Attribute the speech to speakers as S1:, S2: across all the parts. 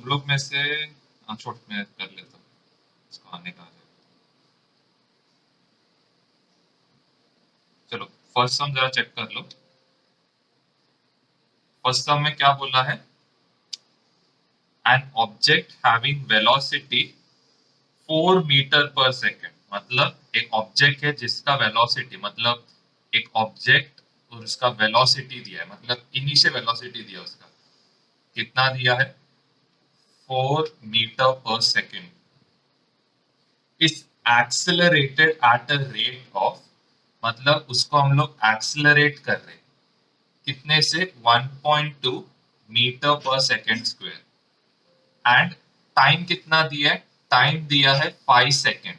S1: लोग में से छोट में कर लेता हूँ, इसको आने का आ जाएगा। चलो फर्स्ट सम जरा चेक कर लो। फर्स्ट सम में क्या बोला है? An object having velocity 4 metre पर सेकेंड, मतलब एक ऑब्जेक्ट है जिसका वेलोसिटी, मतलब एक ऑब्जेक्ट और उसका वेलोसिटी दिया है, मतलब इनिशियल वेलोसिटी दिया उसका, कितना दिया है? 4 मीटर पर second is accelerated at a rate of, मतलब उसको हम लोग एक्सेलरेट कर रहे हैं कितने से? 1.2 मीटर पर सेकेंड स्क्वायर। एंड टाइम कितना दिया है? टाइम दिया है 5 second.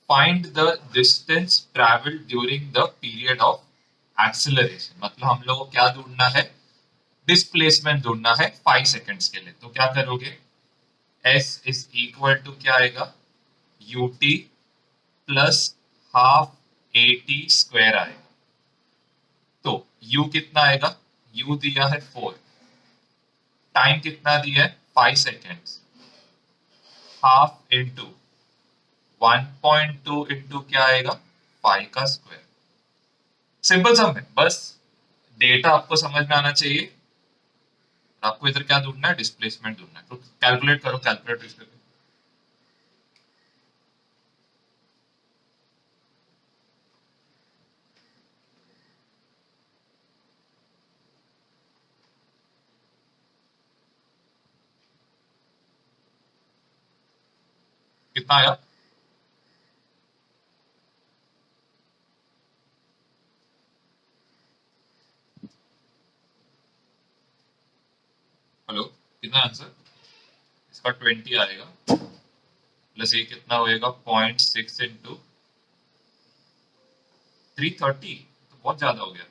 S1: Find the distance travel during the period of acceleration, मतलब हम लोग को क्या ढूंढना है? डिस्प्लेसमेंट ढूंढना है 5 सेकेंड्स के लिए। तो क्या करोगे? S इज इक्वल टू क्या आएगा? ut plus half at square आएगा। तो u कितना आएगा? u दिया है 4, टाइम कितना दिया है? 5 सेकेंड्स, हाफ इंटू 1.2 इंटू क्या आएगा? 5 का स्क्वायर। सिंपल सम है, बस डेटा आपको समझ में आना चाहिए। आपको इधर क्या ढूंढना है? डिस्प्लेसमेंट ढूंढना है। तो कैलकुलेट करो, कैलकुलेटर इस पे। कितना आया? हेलो, कितना आंसर? इसका 20 आएगा, प्लस ये कितना होएगा? 0.6 इंटू 330, तो बहुत ज्यादा हो गया।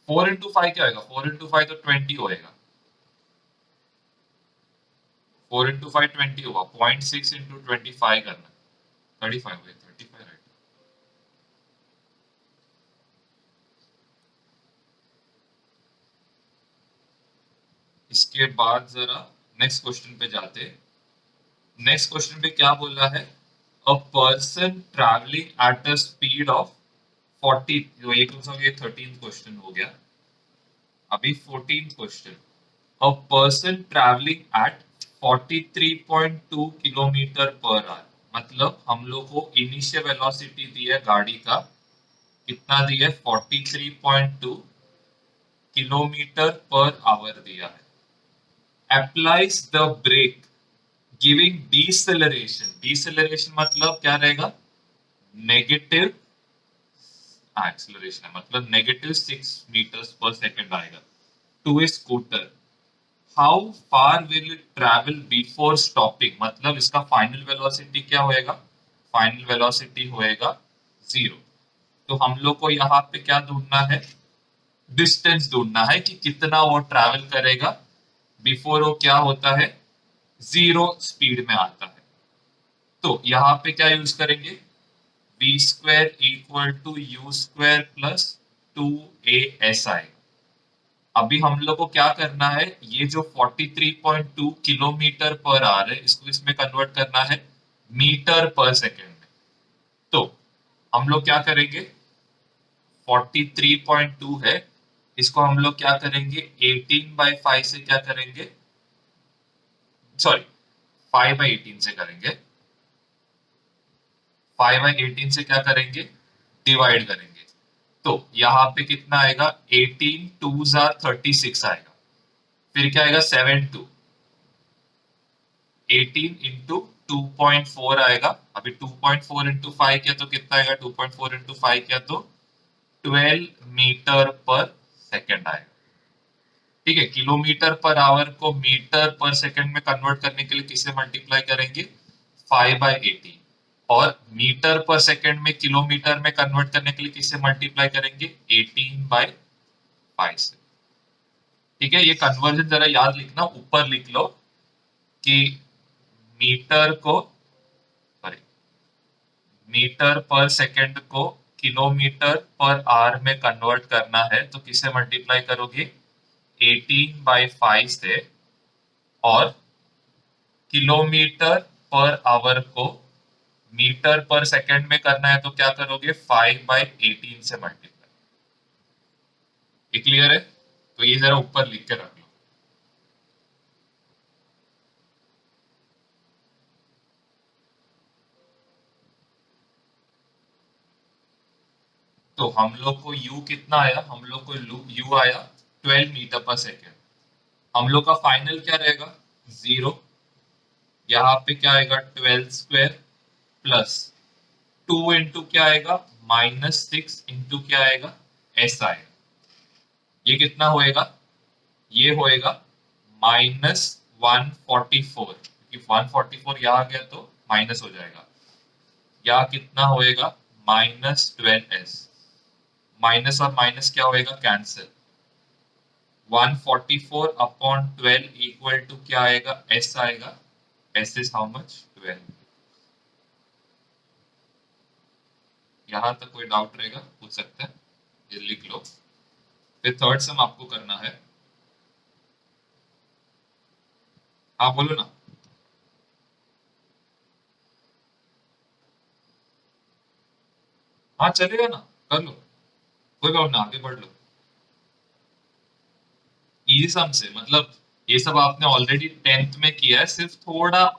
S1: 4 इंटू 5 क्या होएगा? 4 इंटू 5 तो 20 होएगा। 4 इंटू 5 20 होगा, 0.6 इंटू 25 करना, 35 हो गया, 35 राइट। इसके बाद जरा नेक्स्ट क्वेश्चन पे जाते। नेक्स्ट क्वेश्चन पे क्या बोला है? A person travelling at a speed of 40, जो ये कौन सा हो गया? 13th क्वेश्चन हो गया। अभी 14th question. A person travelling eight 43.2 kilometre per hour, मतलब हम लोग को इनिशियल वेलोसिटी दी है गाड़ी का, कितना दिया है? 43.2 किलोमीटर पर आवर दिया है। Applies the brake giving deceleration, deceleration मतलब क्या रहेगा? नेगेटिव एक्सेलरेशन है, मतलब -6 मीटर्स पर सेकेंड आएगा to a scooter. How far will it travel before stopping, मतलब इसका फाइनल वेलोसिटी क्या होएगा? फाइनल वेलोसिटी होएगा 0। तो हम लोग को यहाँ पे क्या ढूंढना है? डिस्टेंस ढूंढना है कि कितना वो ट्रैवल करेगा बिफोर वो क्या होता है? 0 स्पीड में आता है। तो यहाँ पे क्या यूज करेंगे? V square equal to u square plus 2ASI। अभी हम लोग को क्या करना है? ये जो 43.2 किलोमीटर पर आवर है, इसको इसमें कन्वर्ट करना है मीटर पर सेकेंड में। तो हम लोग क्या करेंगे? 43.2 है, इसको हम लोग क्या करेंगे? 18/5 से क्या करेंगे? सॉरी, 5/18 से करेंगे। 5/18 से क्या करेंगे? डिवाइड करेंगे। तो यहाँ पे कितना आएगा? 18 2 जार 36 आएगा। फिर क्या आएगा? 18 इंटू 2.4 आएगा। अभी 2.4 इंटू 5 किया तो कितना आएगा? 2.4 इंटू 5 किया तो 12 मीटर पर सेकेंड आएगा। ठीक है, किलोमीटर पर आवर को मीटर पर सेकेंड में कन्वर्ट करने के लिए किसे मल्टीप्लाई करेंगे? 5/18। और मीटर पर सेकेंड में किलोमीटर में कन्वर्ट करने के लिए किसे मल्टीप्लाई करेंगे? 18/5 से। ठीक है, ये कन्वर्जन जरा याद लिखना, ऊपर लिख लो कि मीटर को, सॉरी, मीटर पर सेकेंड को किलोमीटर पर आवर में कन्वर्ट करना है तो किसे मल्टीप्लाई करोगे? 18/5 से और किलोमीटर पर आवर को मीटर पर सेकंड में करना है तो क्या करोगे 5/18 से मल्टीप्लाई। ये क्लियर है? तो ये जरा ऊपर लिख के रख लो। तो हम लोग को u कितना आया, हम लोग को u आया 12 मीटर पर सेकेंड। हम लोग का फाइनल क्या रहेगा 0। यहाँ पे क्या आएगा 12 स्क्वायर प्लस 2 इंटू क्या आएगा -6 इंटू क्या आएगा s आएगा। ये कितना होएगा, ये होएगा -144, क्योंकि 144 यहाँ आ गया तो माइनस हो जाएगा। या कितना होएगा -12s। माइनस और माइनस क्या होएगा कैंसिल। 144 अपॉन 12 इक्वल टू क्या आएगा s आएगा। s is how much 12। यहां तक कोई डाउट रहेगा पूछ सकते हैं, ये लिख लो। फिर थर्ड सम आपको करना है। हाँ बोलो ना। हाँ चलेगा ना, कर लो, कोई प्रॉब्लम ना, आगे बढ़ लो। इजी सम से मतलब ये सब आपने ऑलरेडी 10th में किया है, सिर्फ थोड़ा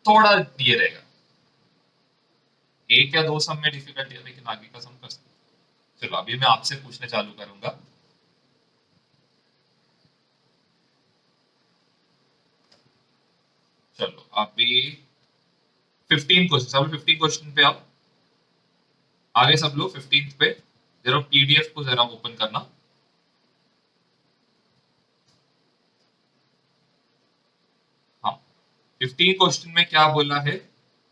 S1: थोड़ा ये रहेगा, एक या दो सम में डिफिकल्टी है, लेकिन आगे का सम कर सकते हो। चलो अभी मैं आपसे पूछने चालू करूंगा। चलो अभी 15 क्वेश्चन, सब 15 क्वेश्चन पे आओ। आगे सब लोग 15 पे जरा पीडीएफ को जरा ओपन करना। हाँ 15 क्वेश्चन में क्या बोला है,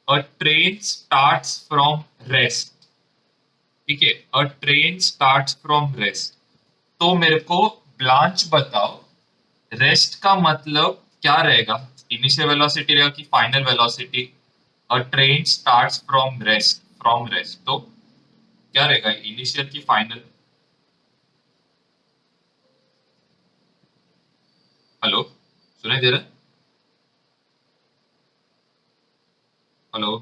S1: अ ट्रेन स्टार्ट्स फ्रॉम रेस्ट। ठीक है, अ ट्रेन स्टार्ट्स फ्रॉम रेस्ट। तो मेरे को ब्रांच बताओ, रेस्ट का मतलब क्या रहेगा, इनिशियल वेलोसिटी रहेगा कि final velocity. A train starts from rest, from rest तो क्या रहेगा इनिशियल की फाइनल। हेलो, सुनाई दे रहा है? हेलो।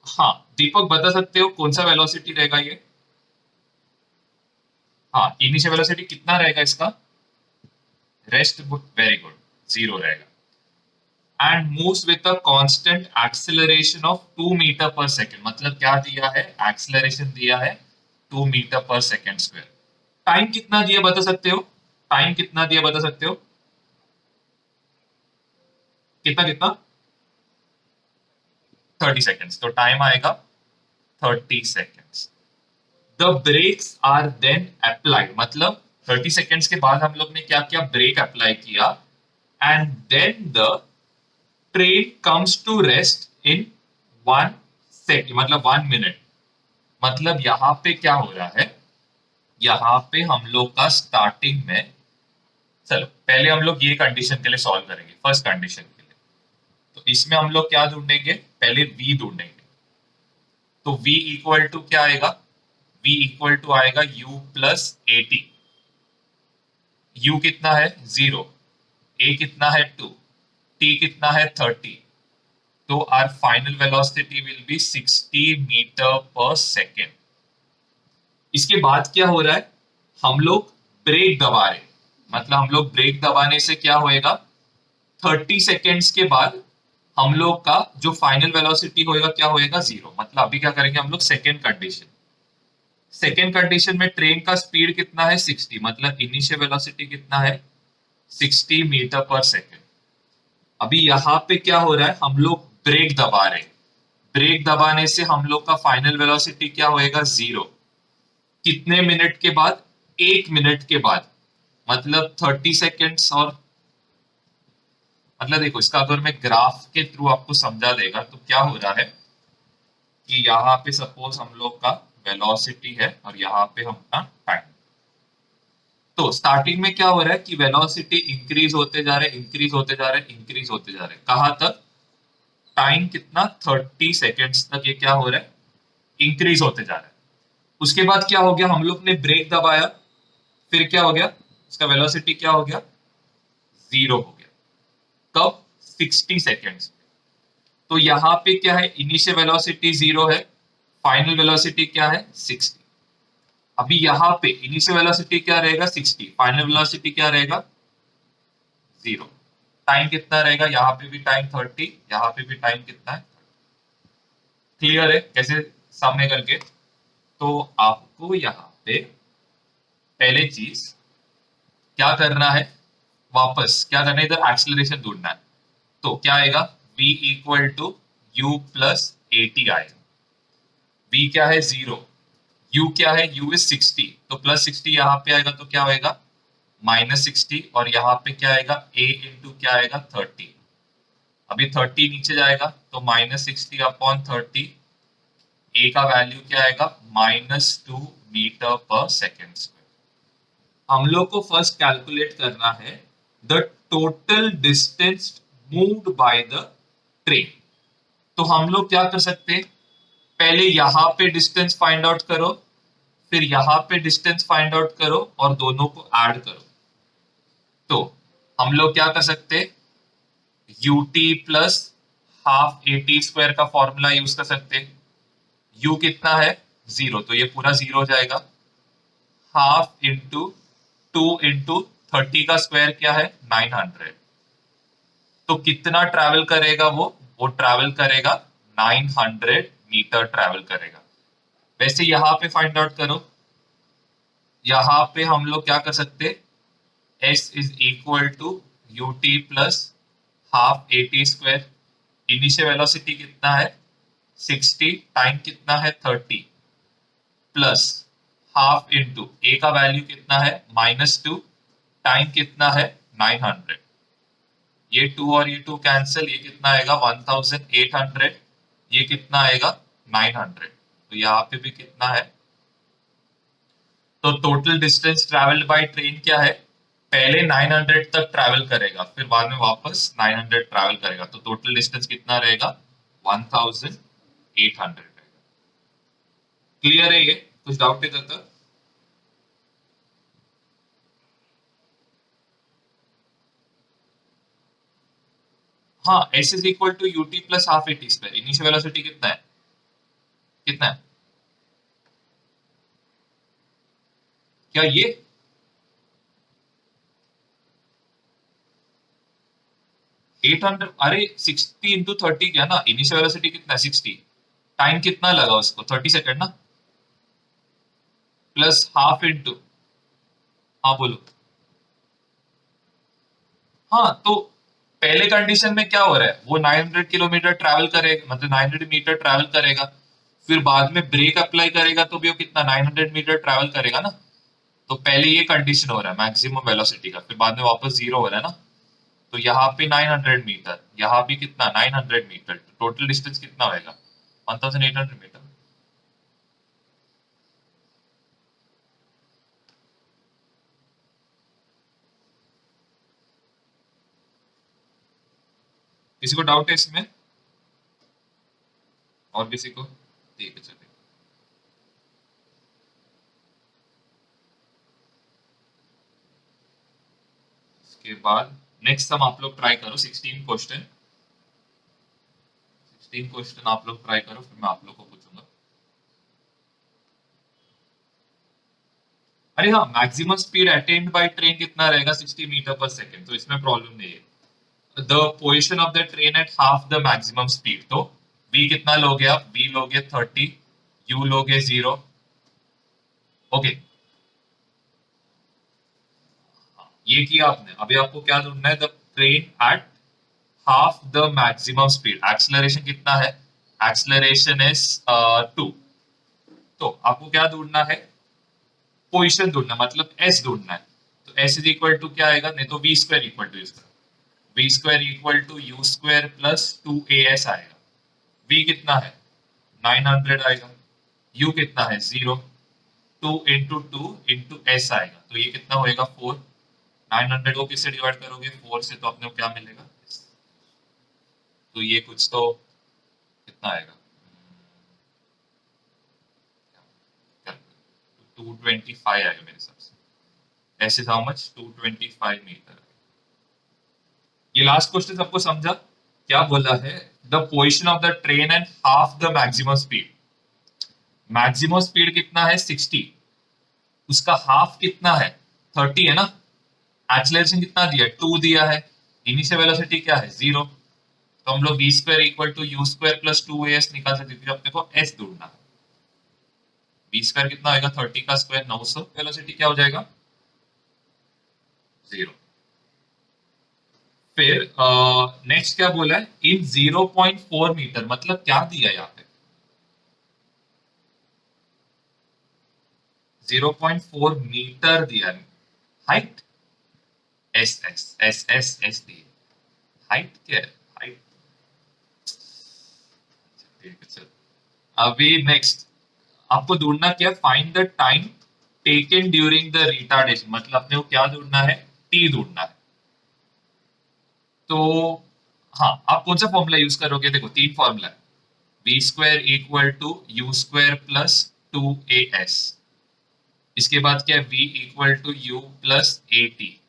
S1: हाँ दीपक बता सकते हो कौन सा वेलोसिटी रहेगा ये। हाँ इनिशियल वेलोसिटी कितना रहेगा इसका, रेस्ट, वेरी गुड, 0 रहेगा। And moves with a constant acceleration of 2 metre पर सेकंड। मतलब क्या दिया है, एक्सेलरेशन दिया है 2 मीटर पर सेकंड स्क्वायर। टाइम कितना दिया बता सकते हो, टाइम कितना दिया बता सकते हो, कितना कितना 30 सेकेंड्स, तो टाइम आएगा 30 seconds. The brakes are then applied, मतलब 30 सेकेंड्स के बाद हम लोग ने क्या किया, ब्रेक अप्लाई किया। And then the train comes to rest in 1 second, मतलब 1 मिनट। मतलब यहाँ पे क्या हो रहा है, यहाँ पे हम लोग का स्टार्टिंग में, चलो पहले हम लोग ये कंडीशन के लिए सॉल्व करेंगे, फर्स्ट कंडीशन के लिए। तो इसमें हम लोग क्या ढूंढेंगे, पहले v ढूंढेंगे। तो v इक्वल टू क्या आएगा, v इक्वल टू आएगा u plus a T. u कितना है 0, a कितना है 2, t कितना है 30। तो our final velocity will be 60 metre पर सेकेंड। इसके बाद क्या हो रहा है, हम लोग ब्रेक दबा रहे, मतलब हम लोग ब्रेक दबाने से क्या होएगा, 30 सेकेंड्स के बाद हम लोग का जो फाइनल वेलोसिटी होएगा क्या होएगा 0। मतलब अभी क्या करेंगे हम लोग, सेकेंड कंडीशन, सेकेंड कंडीशन में ट्रेन का स्पीड कितना है 60, मतलब इनिशियल वेलोसिटी कितना है 60 मीटर पर सेकेंड। अभी यहाँ पे क्या हो रहा है, हम लोग ब्रेक दबा रहे, ब्रेक दबाने से हम लोग का फाइनल वेलोसिटी क्या होएगा 0। कितने मिनट के बाद, 1 मिनट के बाद, मतलब 30 सेकेंड्स। और मतलब देखो इसका अगर मैं ग्राफ के थ्रू आपको समझा देगा तो क्या हो रहा है कि यहाँ पे सपोज हम लोग का वेलोसिटी है और यहाँ पे हम टाइम। तो स्टार्टिंग में क्या हो रहा है कि वेलोसिटी इंक्रीज होते जा रहे, इंक्रीज होते जा रहे, इंक्रीज होते जा रहे, कहाँ तक, टाइम कितना 30 सेकेंड्स तक ये क्या हो रहा है, इंक्रीज होते जा रहा है। उसके बाद क्या हो गया, हम लोग ने ब्रेक दबाया, फिर क्या हो गया, उसका वेलोसिटी क्या हो गया, जीरो हो गया। कब, 60 सेकेंड्स। तो यहाँ पे क्या है, इनिशियल वेलोसिटी जीरो है, फाइनल वेलोसिटी क्या है, 60। अभी यहाँ पे इनिशियल वेलोसिटी क्या रहेगा, 60, फाइनल वेलोसिटी क्या रहेगा, जीरो। टाइम कितना रहेगा, यहाँ पे भी टाइम 30, यहाँ पे भी टाइम कितना है। क्लियर है कैसे सामने करके। तो आपको यहाँ पे पहले चीज क्या करना है, वापस क्या करना है, इधर एक्सीलरेशन ढूंढना है। तो क्या आएगा, v equal to u plus a t आएगा। v क्या है, जीरो, u क्या है, u इज 60, तो प्लस 60 यहाँ पे आएगा तो क्या होएगा, -60, और यहाँ पे क्या आएगा, a इंटू क्या आएगा, 30। अभी 30 नीचे जाएगा तो -60/30, a का वैल्यू क्या आएगा, -2 मीटर पर सेकेंड। हम लोग को फर्स्ट कैलकुलेट करना है the total distance moved by the train. तो हम लोग क्या कर सकते हैं, पहले यहां पे डिस्टेंस फाइंड आउट करो, फिर यहां पे डिस्टेंस फाइंड आउट करो और दोनों को ऐड करो। तो हम लोग क्या कर सकते हैं, ut प्लस हाफ AT² का फॉर्मूला यूज कर सकते हैं। u कितना है, जीरो, तो ये पूरा जीरो हो जाएगा। हाफ इंटू 2 इंटू 30 का स्क्वायर क्या है, 900। तो कितना ट्रैवल करेगा वो ट्रैवल करेगा 900 मीटर ट्रैवल करेगा। वैसे यहां पे फाइंड आउट करो, यहां पे हम लोग क्या कर सकते, s is equal to ut plus half AT²। Initial velocity कितना है, 60, टाइम कितना है, 30, प्लस हाफ इंटू a का वैल्यू कितना है, -2, टाइम कितना है, 900। ये 2 और ये 2 कैंसिल, ये कितना आएगा, 1800। ये कितना आएगा, 900। तो यहाँ पे भी कितना है, तो total distance travelled by train क्या है, पहले 900 तक ट्रैवल करेगा, फिर बाद में वापस 900 ट्रैवल करेगा, तो टोटल डिस्टेंस कितना रहेगा, 1800 रहेगा। क्लियर है ये, कुछ डाउट है तक। हाँ, s is equal to ut plus half AT²। Initial velocity कितना है, कितना है, क्या ये, एट हंड्रेड, अरे 60 इंटू 30 क्या ना, इनिशियल वेलोसिटी कितना है, 60, टाइम कितना लगा उसको, 30 सेकेंड ना, प्लस हाफ इंटू, हाँ बोलो। हाँ, तो पहले कंडीशन में क्या हो रहा है, वो 900 किलोमीटर ट्रैवल करेगा, मतलब 900 मीटर ट्रैवल करेगा, फिर बाद में ब्रेक अप्लाई करेगा तो भी वो कितना 900 मीटर ट्रैवल करेगा ना। तो पहले ये कंडीशन हो रहा है मैक्सिमम वेलोसिटी का, फिर बाद में वापस जीरो हो रहा है ना। तो यहाँ पे 900 मीटर, यहाँ भी कितना 900 मीटर, टोटल डिस्टेंस कितना होएगा, 1800 मीटर। किसी को डाउट है इसमें, और किसी को, ठीक है चलिए। इसके बाद नेक्स्ट हम आप लोग ट्राई करो 16 क्वेश्चन। 16 क्वेश्चन आप लोग ट्राई करो, फिर मैं आप लोग को पूछूंगा। अरे हाँ, maximum speed attend by train कितना रहेगा, 60 मीटर पर सेकेंड, तो इसमें प्रॉब्लम नहीं है। The position of the train at half the maximum speed, तो v कितना लोगे आप, v लोगे 30, u लोगे 0। ओके, ये किया आपने। अभी आपको क्या ढूंढना है, the train at half the maximum speed, acceleration कितना है, एक्सलरेशन इज 2। तो आपको क्या ढूंढना है, पोजिशन ढूंढना, मतलब s ढूंढना है। तो s इज इक्वल टू क्या आएगा, नहीं तो v² इक्वल टू इसका, v² equal to u² plus 2as आएगा। v कितना है, 900 आएगा, u कितना है, 0, 2 इंटू 2 इंटू s आएगा, तो ये कितना होएगा, 4। 900 को किससे डिवाइड करोगे, 4 से, तो अपने को क्या मिलेगा, तो ये कुछ तो कितना आएगा, 225 आएगा मेरे हिसाब से। S is how much? 225 metre. ये लास्ट क्वेश्चन सबको समझा? क्या बोला है? The position of the train and half the maximum speed. Maximum speed कितना है? 60, उसका हाफ कितना है? 30 है ना। एक्सेलरेशन कितना दिया है? 2 दिया है। इनिशियल वेलोसिटी क्या है? 0। तो हम लोग v square equal to u square plus 2as निकाल सकते हैं, अपने को s ढूंढना है। v स्क्वायर कितना आएगा? 30 का स्क्वायर 900। वेलोसिटी क्या हो जाएगा? 0। फिर नेक्स्ट क्या बोला है? इन 0.4 मीटर, मतलब क्या दिया है यहाँ पे? 0.4 मीटर दिया है। हाइट एस एस एस एस एस दी। हाइट क्या है? हाइट ठीक है। चल अभी नेक्स्ट आपको ढूंढना क्या? Find the time taken during the retardation, मतलब अपने को क्या ढूंढना है? टी ढूंढना है। तो हाँ, आप कौन सा फॉर्मूला यूज करोगे? देखो 3 फॉर्मूला है। V square equal to u square plus 2as। इसके बाद क्या है? v equal to u plus a t.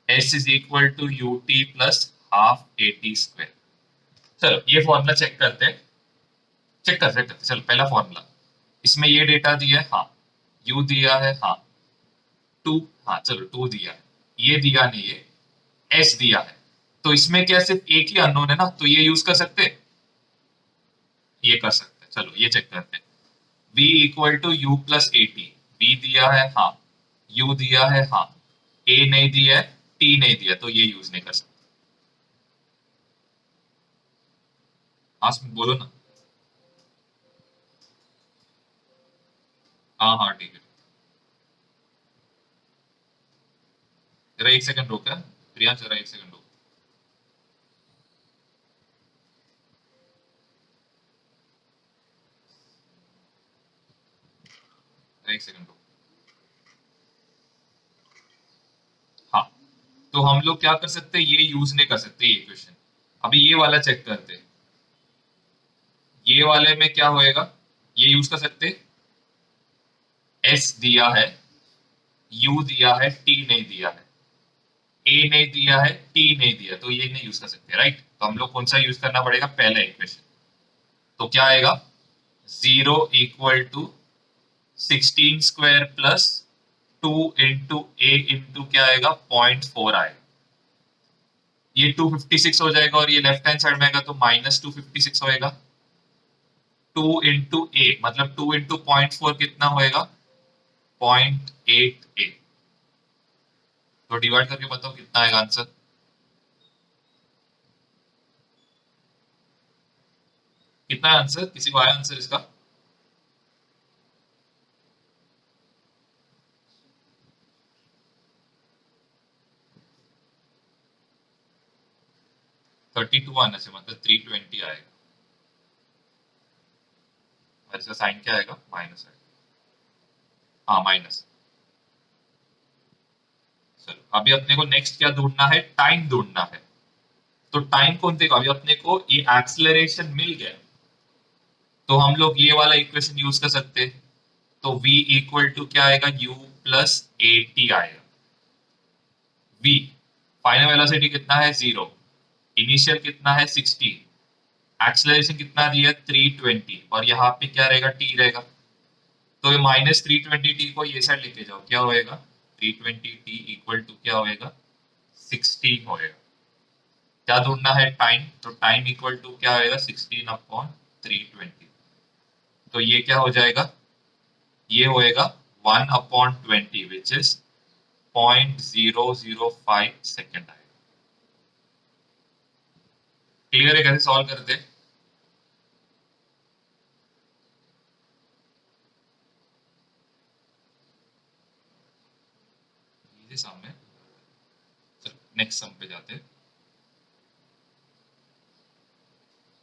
S1: S is equal to u t plus half a t square. चलो ये फॉर्मूला चेक करते हैं। चेक करते चलो। पहला फॉर्मूला, इसमें ये डेटा दिया है, हाँ। u दिया है, हाँ। 2, हाँ चलो 2 दिया है। ये दिया नहीं है, s दिया है। तो इसमें क्या सिर्फ एक ही अननोन है ना, तो ये यूज कर सकते हैं, ये कर सकते हैं। चलो ये चेक करते हैं। v equal to u plus a t. V दिया है, हाँ। u दिया है, हाँ। a नहीं दिया है, t नहीं दिया, तो ये यूज नहीं कर सकते। हाँ बोलो ना। हाँ हाँ ठीक है। जरा एक सेकंड रुक है प्रिया, जरा एक सेकंड रुक। जरा एक सेकंड रुक। हाँ, तो हम लोग क्या कर सकते हैं? ये यूज नहीं कर सकते ये क्वेश्चन। अभी ये वाला चेक करते हैं। ये वाले में क्या होएगा? ये यूज कर सकते हैं। एस दिया है, यू दिया है, टी नहीं दिया है। ए नहीं दिया है, टी नहीं दिया, तो ये नहीं यूज कर सकते, राइट? तो हम लोग कौन सा यूज करना पड़ेगा? पहला इक्वेशन। तो क्या आएगा? 0 equal to 16 square plus 2 into a into क्या आएगा? 0.4 आएगा। ये 256 हो जाएगा, और ये लेफ्ट हैंड साइड में आएगा तो -256 होएगा। 2 इंटू ए मतलब 2 इंटू 0.4 कितना होएगा? 0.88। तो डिवाइड करके बताओ कितना आएगा आंसर? कितना है आंसर? किसी को आया आंसर इसका? 32 आना चाहिए, मतलब 320 आएगा। और इसका साइन क्या आएगा? माइनस आएगा। हाँ माइनस। चलो अभी अपने को नेक्स्ट क्या ढूंढना है? टाइम ढूंढना है। तो टाइम कौन देगा? अभी अपने को ये एक्सेलरेशन मिल गया, तो हम लोग ये वाला इक्वेशन यूज कर सकते हैं। तो v इक्वल टू क्या आएगा? u प्लस ए टी आएगा। v फाइनल वेलोसिटी कितना है? 0। इनिशियल कितना है? 60। एक्सेलरेशन कितना दिया है? 320। और यहाँ पे क्या रहेगा? t रहेगा। तो ये -320t को ये साइड लेके जाओ, क्या होएगा? 320t इक्वल टू क्या होएगा? 16 होएगा। क्या ढूंढना है? टाइम। तो टाइम इक्वल टू क्या होएगा? 16/320। तो ये क्या हो जाएगा? ये होएगा 1/20 विच इज 0.005 सेकेंड आएगा। क्लियर है कैसे सॉल्व करते हैं? ये सामने। चलो नेक्स्ट सम पे जाते हैं।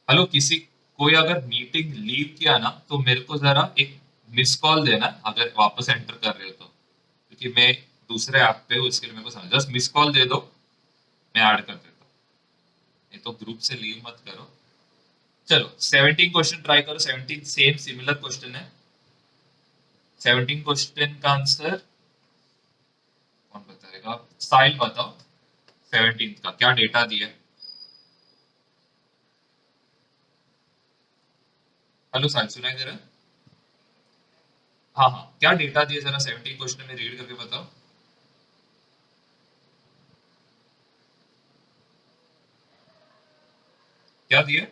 S1: हेलो, किसी कोई अगर मीटिंग लीव किया ना, तो मेरे को जरा एक मिस कॉल देना अगर वापस एंटर कर रहे हो तो, क्योंकि मैं दूसरे ऐप पे हूँ, इसके लिए मेरे को समझ, जस्ट मिस कॉल दे दो, मैं ऐड कर देता हूँ। नहीं तो ग्रुप से लीव मत करो। चलो 17 क्वेश्चन ट्राई करो। 17 सेम सिमिलर क्वेश्चन है। 17 क्वेश्चन का आंसर कौन बताएगा? साहिल बताओ। 17 का क्या डेटा दिया है? हेलो साहिल, सुनाई दे रहा है? हाँ हाँ, क्या डेटा दिया जरा 17 क्वेश्चन में रीड करके बताओ। क्या दिया?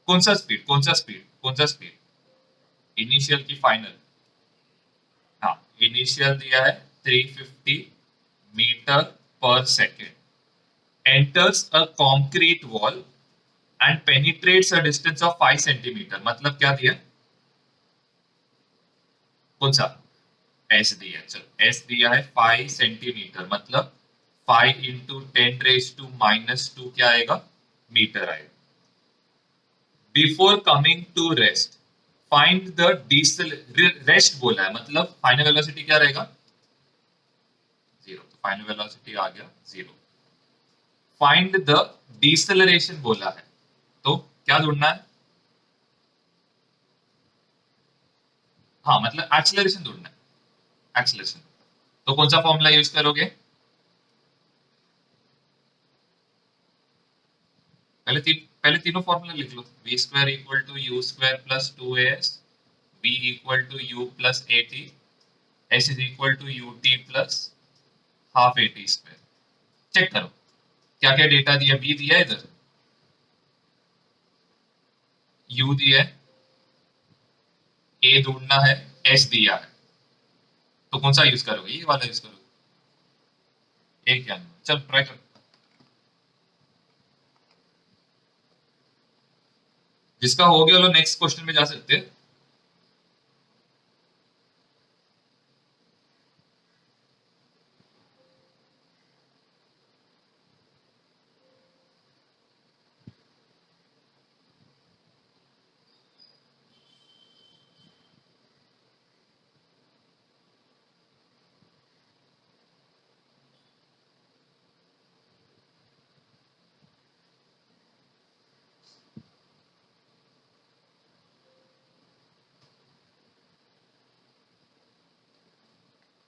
S1: कौन सा स्पीड, कौन सा स्पीड, कौन सा स्पीड? इनिशियल की फाइनल? हाँ, इनिशियल दिया है 350 मीटर पर second, enters a concrete wall and penetrates a distance of 5 centimetre. मतलब क्या दिया? कौन सा? एस दिया। चलो, एस दिया है 5 सेंटीमीटर, मतलब 5 इंटू 10⁻⁻² क्या आएगा? मीटर आएगा। Before coming to rest find the decel, rest बोला है मतलब फाइनल वेलोसिटी क्या रहेगा? जीरो। तो फाइनल वेलोसिटी आ गया जीरो। फाइंड द डिसेलरेशन बोला है, तो क्या ढूंढना है? हाँ, मतलब एक्सेलरेशन ढूंढना है, एक्सेलरेशन। तो कौन सा फॉर्मूला यूज करोगे? पहले तीनों फॉर्मूला लिख लो। V square equal to u square plus 2as, v equal to u plus a t, s is equal to u t plus half a t square. Check करो क्या क्या डेटा दिया। B दिया है इधर, यू दिया है, ए ढूंढना है, एस दिया है। तो कौन सा यूज करोगे? ये वाला यूज करोगे? एक क्या? चल ट्राई करो। जिसका हो गया वो नेक्स्ट क्वेश्चन में जा सकते हैं।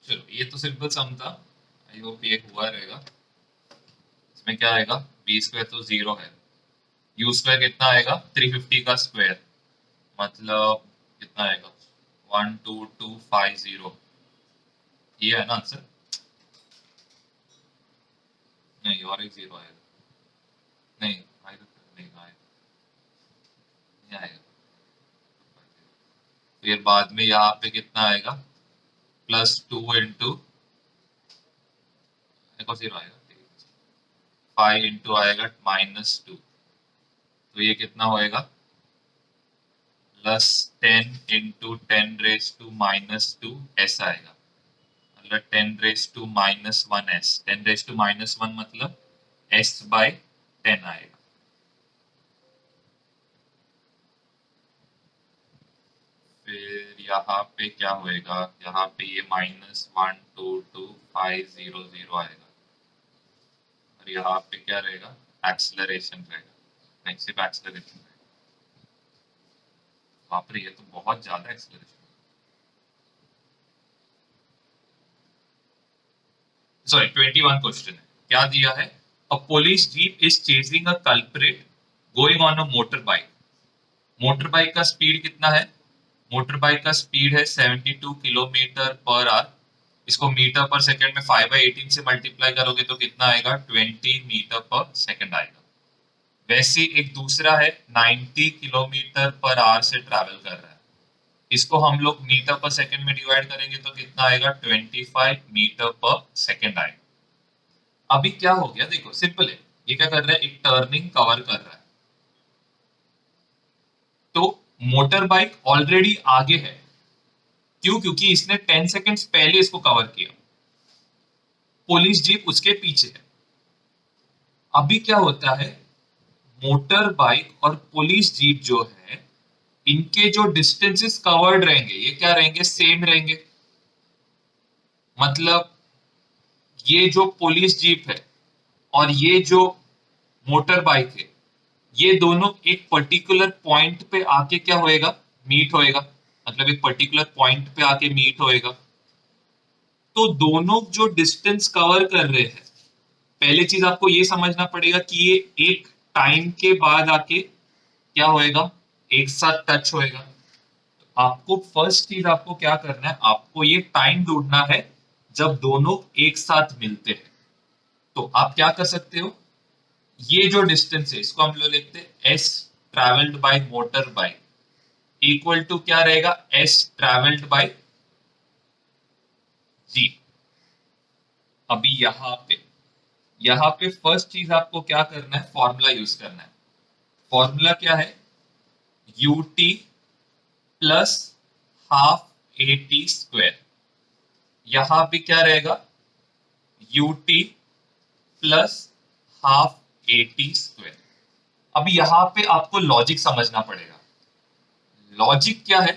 S1: चलो, ये तो सिंपल सम था। आई होप ये हुआ रहेगा। इसमें क्या आएगा? बी स्क्वायर तो जीरो है, यू स्क्वायर कितना आएगा? 350 का स्क्वायर, मतलब कितना आएगा? 12250। ये है ना आंसर? नहीं, और एक जीरो आएगा। नहीं आएगा, नहीं आएगा, नहीं आएगा। फिर बाद में यहाँ पे कितना आएगा? +2 इंटू, एक और जीरो आएगा, 5 इंटू आएगा -2। तो ये कितना होएगा? +10 इंटू 10⁻² ऐसा आएगा। मतलब 10⁻⁻1s, 10⁻1 मतलब s/10 आएगा। फिर यहाँ पे क्या होएगा? यहाँ पे ये -12250 आएगा, और यहाँ पे क्या रहेगा? एक्सेलरेशन रहेगा। नहीं, सिर्फ एक्सेलरेशन रहेगा। बाप रे, ये तो बहुत ज्यादा एक्सेलरेशन। सॉरी, 21 क्वेश्चन है। क्या दिया है? अ police jeep is chasing a culprit going on a motor bike. Motor bike का स्पीड कितना है? मोटर बाइक का स्पीड है 72 किलोमीटर पर आवर। इसको मीटर पर सेकंड में 5/18 से मल्टीप्लाई करोगे तो कितना आएगा? 20 मीटर पर सेकंड आएगा। वैसे एक दूसरा है 90 किलोमीटर पर आवर से ट्रैवल कर रहा है। इसको हम लोग मीटर पर सेकंड में डिवाइड करेंगे तो कितना आएगा? 25 मीटर पर सेकंड आएगा। अभी क्या हो गया देखो, सिंपल है। ये क्या कर रहा है? एक टर्निंग कवर कर रहा है। तो मोटर बाइक ऑलरेडी आगे है। क्यों? क्योंकि इसने 10 सेकंड्स पहले इसको कवर किया। पुलिस जीप उसके पीछे है। अभी क्या होता है? मोटर बाइक और पुलिस जीप जो है, इनके जो डिस्टेंसेस कवर्ड रहेंगे ये क्या रहेंगे? सेम रहेंगे। मतलब ये जो पुलिस जीप है और ये जो मोटर बाइक है, ये दोनों एक पर्टिकुलर पॉइंट पे आके क्या होएगा? मीट होएगा, मतलब एक पर्टिकुलर पॉइंट पे आके मीट होएगा। तो दोनों जो डिस्टेंस कवर कर रहे हैं, पहले चीज आपको ये समझना पड़ेगा कि ये एक टाइम के बाद आके क्या होएगा, एक साथ टच होएगा। तो आपको फर्स्ट चीज आपको क्या करना है, आपको ये टाइम ढूंढना है जब दोनों एक साथ मिलते हैं। तो आप क्या कर सकते हो, ये जो डिस्टेंस है इसको हम लोग लिखते हैं s travelled by motor bike equal to क्या रहेगा, एस ट्रेवल्ड बाय जी। अभी यहाँ पे फर्स्ट चीज आपको क्या करना है, फॉर्मूला यूज करना है। फॉर्मूला क्या है, ut plus half a t square. यहां पे क्या रहेगा, ut plus half a t square. अभी यहां पे आपको लॉजिक समझना पड़ेगा। लॉजिक क्या है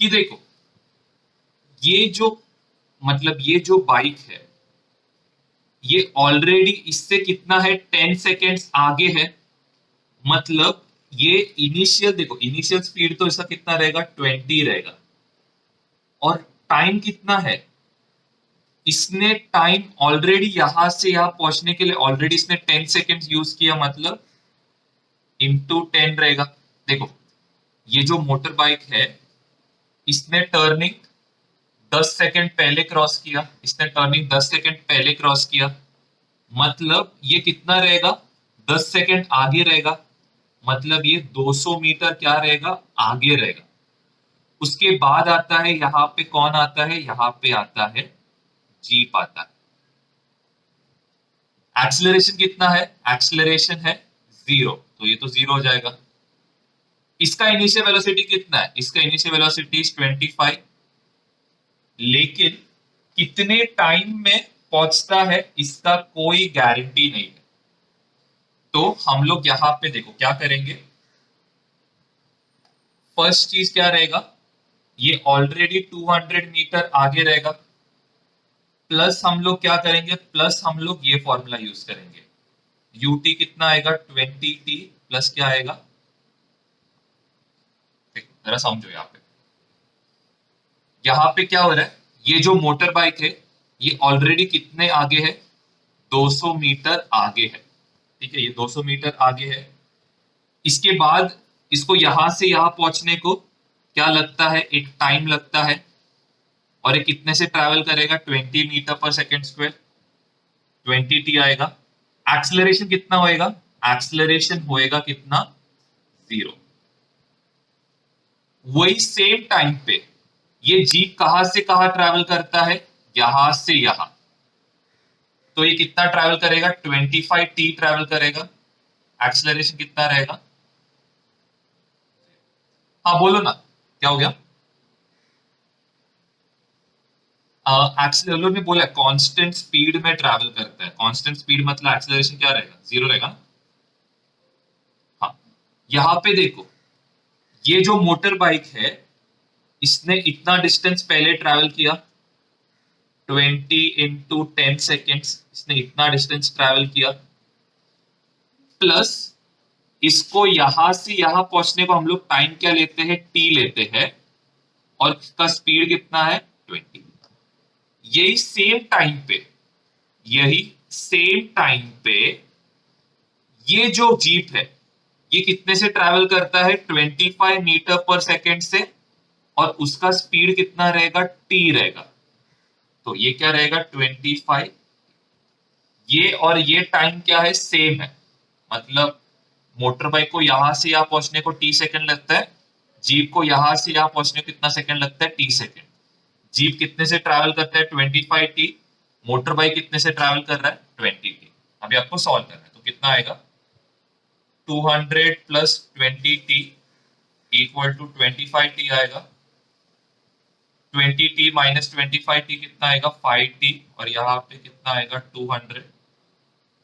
S1: कि देखो, ये जो ये जो बाइक है, ये ऑलरेडी इससे कितना है, 10 सेकेंड्स आगे है। मतलब ये इनिशियल, देखो इनिशियल स्पीड तो इसका कितना रहेगा, 20 रहेगा। और टाइम कितना है, इसने टाइम ऑलरेडी यहां से यहां पहुंचने के लिए ऑलरेडी इसने 10 सेकेंड यूज किया, मतलब इंटू 10 रहेगा। देखो ये जो मोटर बाइक है, इसने टर्निंग 10 सेकेंड पहले क्रॉस किया, इसने टर्निंग 10 सेकेंड पहले क्रॉस किया। मतलब ये कितना रहेगा, 10 सेकेंड आगे रहेगा। मतलब ये 200 मीटर क्या रहेगा, आगे रहेगा। उसके बाद आता है यहाँ पे कौन आता है, यहाँ पे आता है जीप आता है। एक्सीलरेशन कितना है, एक्सीलरेशन है 0, तो ये तो 0 हो जाएगा। इसका इनिशियल वेलोसिटी कितना है, इसका इनिशियल वेलोसिटी 25। लेकिन कितने टाइम में पहुंचता है इसका कोई गारंटी नहीं है। तो हम लोग यहाँ पे देखो क्या करेंगे, फर्स्ट चीज क्या रहेगा, ये ऑलरेडी 200 मीटर आगे रहेगा। प्लस हम लोग क्या करेंगे, प्लस हम लोग ये फॉर्मूला यूज करेंगे। ut कितना आएगा, 20t प्लस क्या आएगा, जरा समझो यहाँ पे क्या हो रहा है, ये जो मोटर बाइक है ये ऑलरेडी कितने आगे है, 200 मीटर आगे है। ठीक है, ये 200 मीटर आगे है। इसके बाद इसको यहां से यहां पहुंचने को क्या लगता है, एक टाइम लगता है। और ये कितने से ट्रैवल करेगा, 20 मीटर पर सेकेंड स्क्वायर, 20t आएगा। एक्सलरेशन कितना होएगा, एक्सलरेशन होएगा कितना, 0। वही सेम टाइम पे ये जीप कहां से कहां ट्रैवल करता है, यहां से यहां। तो ये कितना ट्रैवल करेगा, 25t ट्रैवल करेगा। एक्सलरेशन कितना रहेगा, हाँ बोलो ना क्या हो गया। एक्सेलरेटर ने बोला कांस्टेंट स्पीड में ट्रैवल करता है, कांस्टेंट स्पीड मतलब एक्सेलरेशन क्या रहेगा, 0 रहेगा ना। हाँ, यहाँ पे देखो ये जो मोटर बाइक है, इसने इतना डिस्टेंस पहले ट्रैवल किया, 20 × 10 सेकेंड्स, इसने इतना डिस्टेंस ट्रैवल किया। प्लस इसको यहां से यहां पहुंचने को हम लोग टाइम क्या लेते हैं, टी लेते हैं। और इसका स्पीड कितना है, 20। यही सेम टाइम पे, यही सेम टाइम पे ये जो जीप है, ये कितने से ट्रैवल करता है, 25 मीटर पर सेकेंड से। और उसका स्पीड कितना रहेगा, टी रहेगा। तो ये क्या रहेगा, 25। ये और ये टाइम क्या है, सेम है। मतलब मोटर बाइक को यहां से यहां पहुंचने को टी सेकेंड लगता है, जीप को यहां से यहां पहुंचने को कितना सेकेंड लगता है, टी सेकेंड। जीप कितने से ट्रैवल करता है, 25t। मोटर बाइक कितने से ट्रैवल कर रहा है, 20t। अभी आपको सॉल्व करना है, तो कितना आएगा, 200 plus 20t equal to 25t आएगा। 20t माइनस 25t कितना आएगा, 5t। और यहाँ पे कितना आएगा, 200।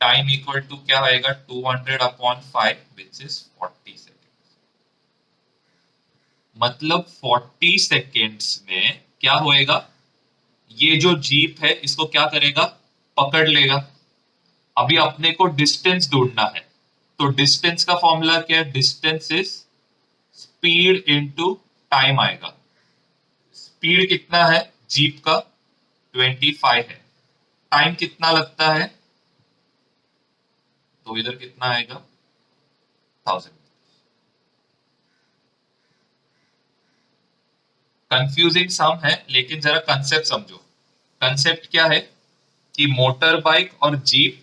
S1: टाइम इक्वल टू क्या आएगा, 200/5 विच इज 40 सेकेंड। मतलब 40 सेकेंड्स में क्या होएगा, ये जो जीप है इसको क्या करेगा, पकड़ लेगा। अभी अपने को डिस्टेंस ढूंढना है। तो डिस्टेंस का फॉर्मूला क्या है, distance is speed into time आएगा। स्पीड कितना है जीप का 25 है, टाइम कितना लगता है, तो इधर कितना आएगा 1000। कंफ्यूजिंग सम है लेकिन जरा कंसेप्ट समझो। कंसेप्ट क्या है कि मोटर बाइक और जीप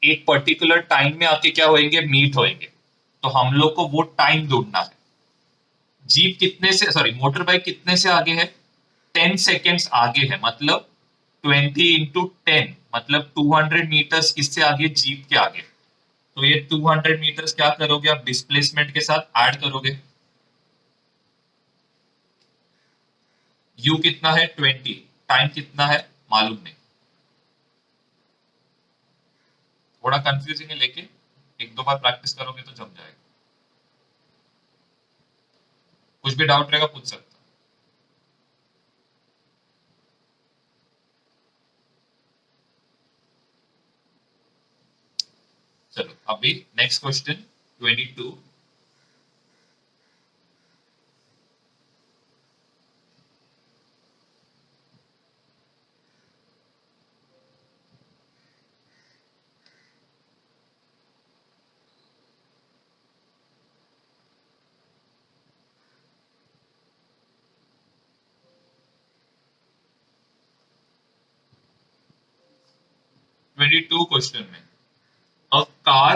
S1: एक पर्टिकुलर टाइम में आके क्या होंगे, मीट होंगे। तो हम लोग को वो टाइम ढूंढना है। जीप कितने से, सॉरी मोटर बाइक कितने से आगे है, 10 सेकेंड्स आगे है, मतलब 20 × 10 मतलब 200 मीटर्स किससे आगे, जीप के आगे। तो ये 200 मीटर्स क्या करोगे आप, डिस्प्लेसमेंट के साथ ऐड करोगे। यू कितना है 20, टाइम कितना है मालूम नहीं, थोड़ा कंफ्यूजिंग है लेकिन एक दो बार प्रैक्टिस करोगे तो जम जाएगा। कुछ भी डाउट रहेगा पूछ सकते हो। चलो अभी नेक्स्ट क्वेश्चन 22। 22 क्वेश्चन में, a car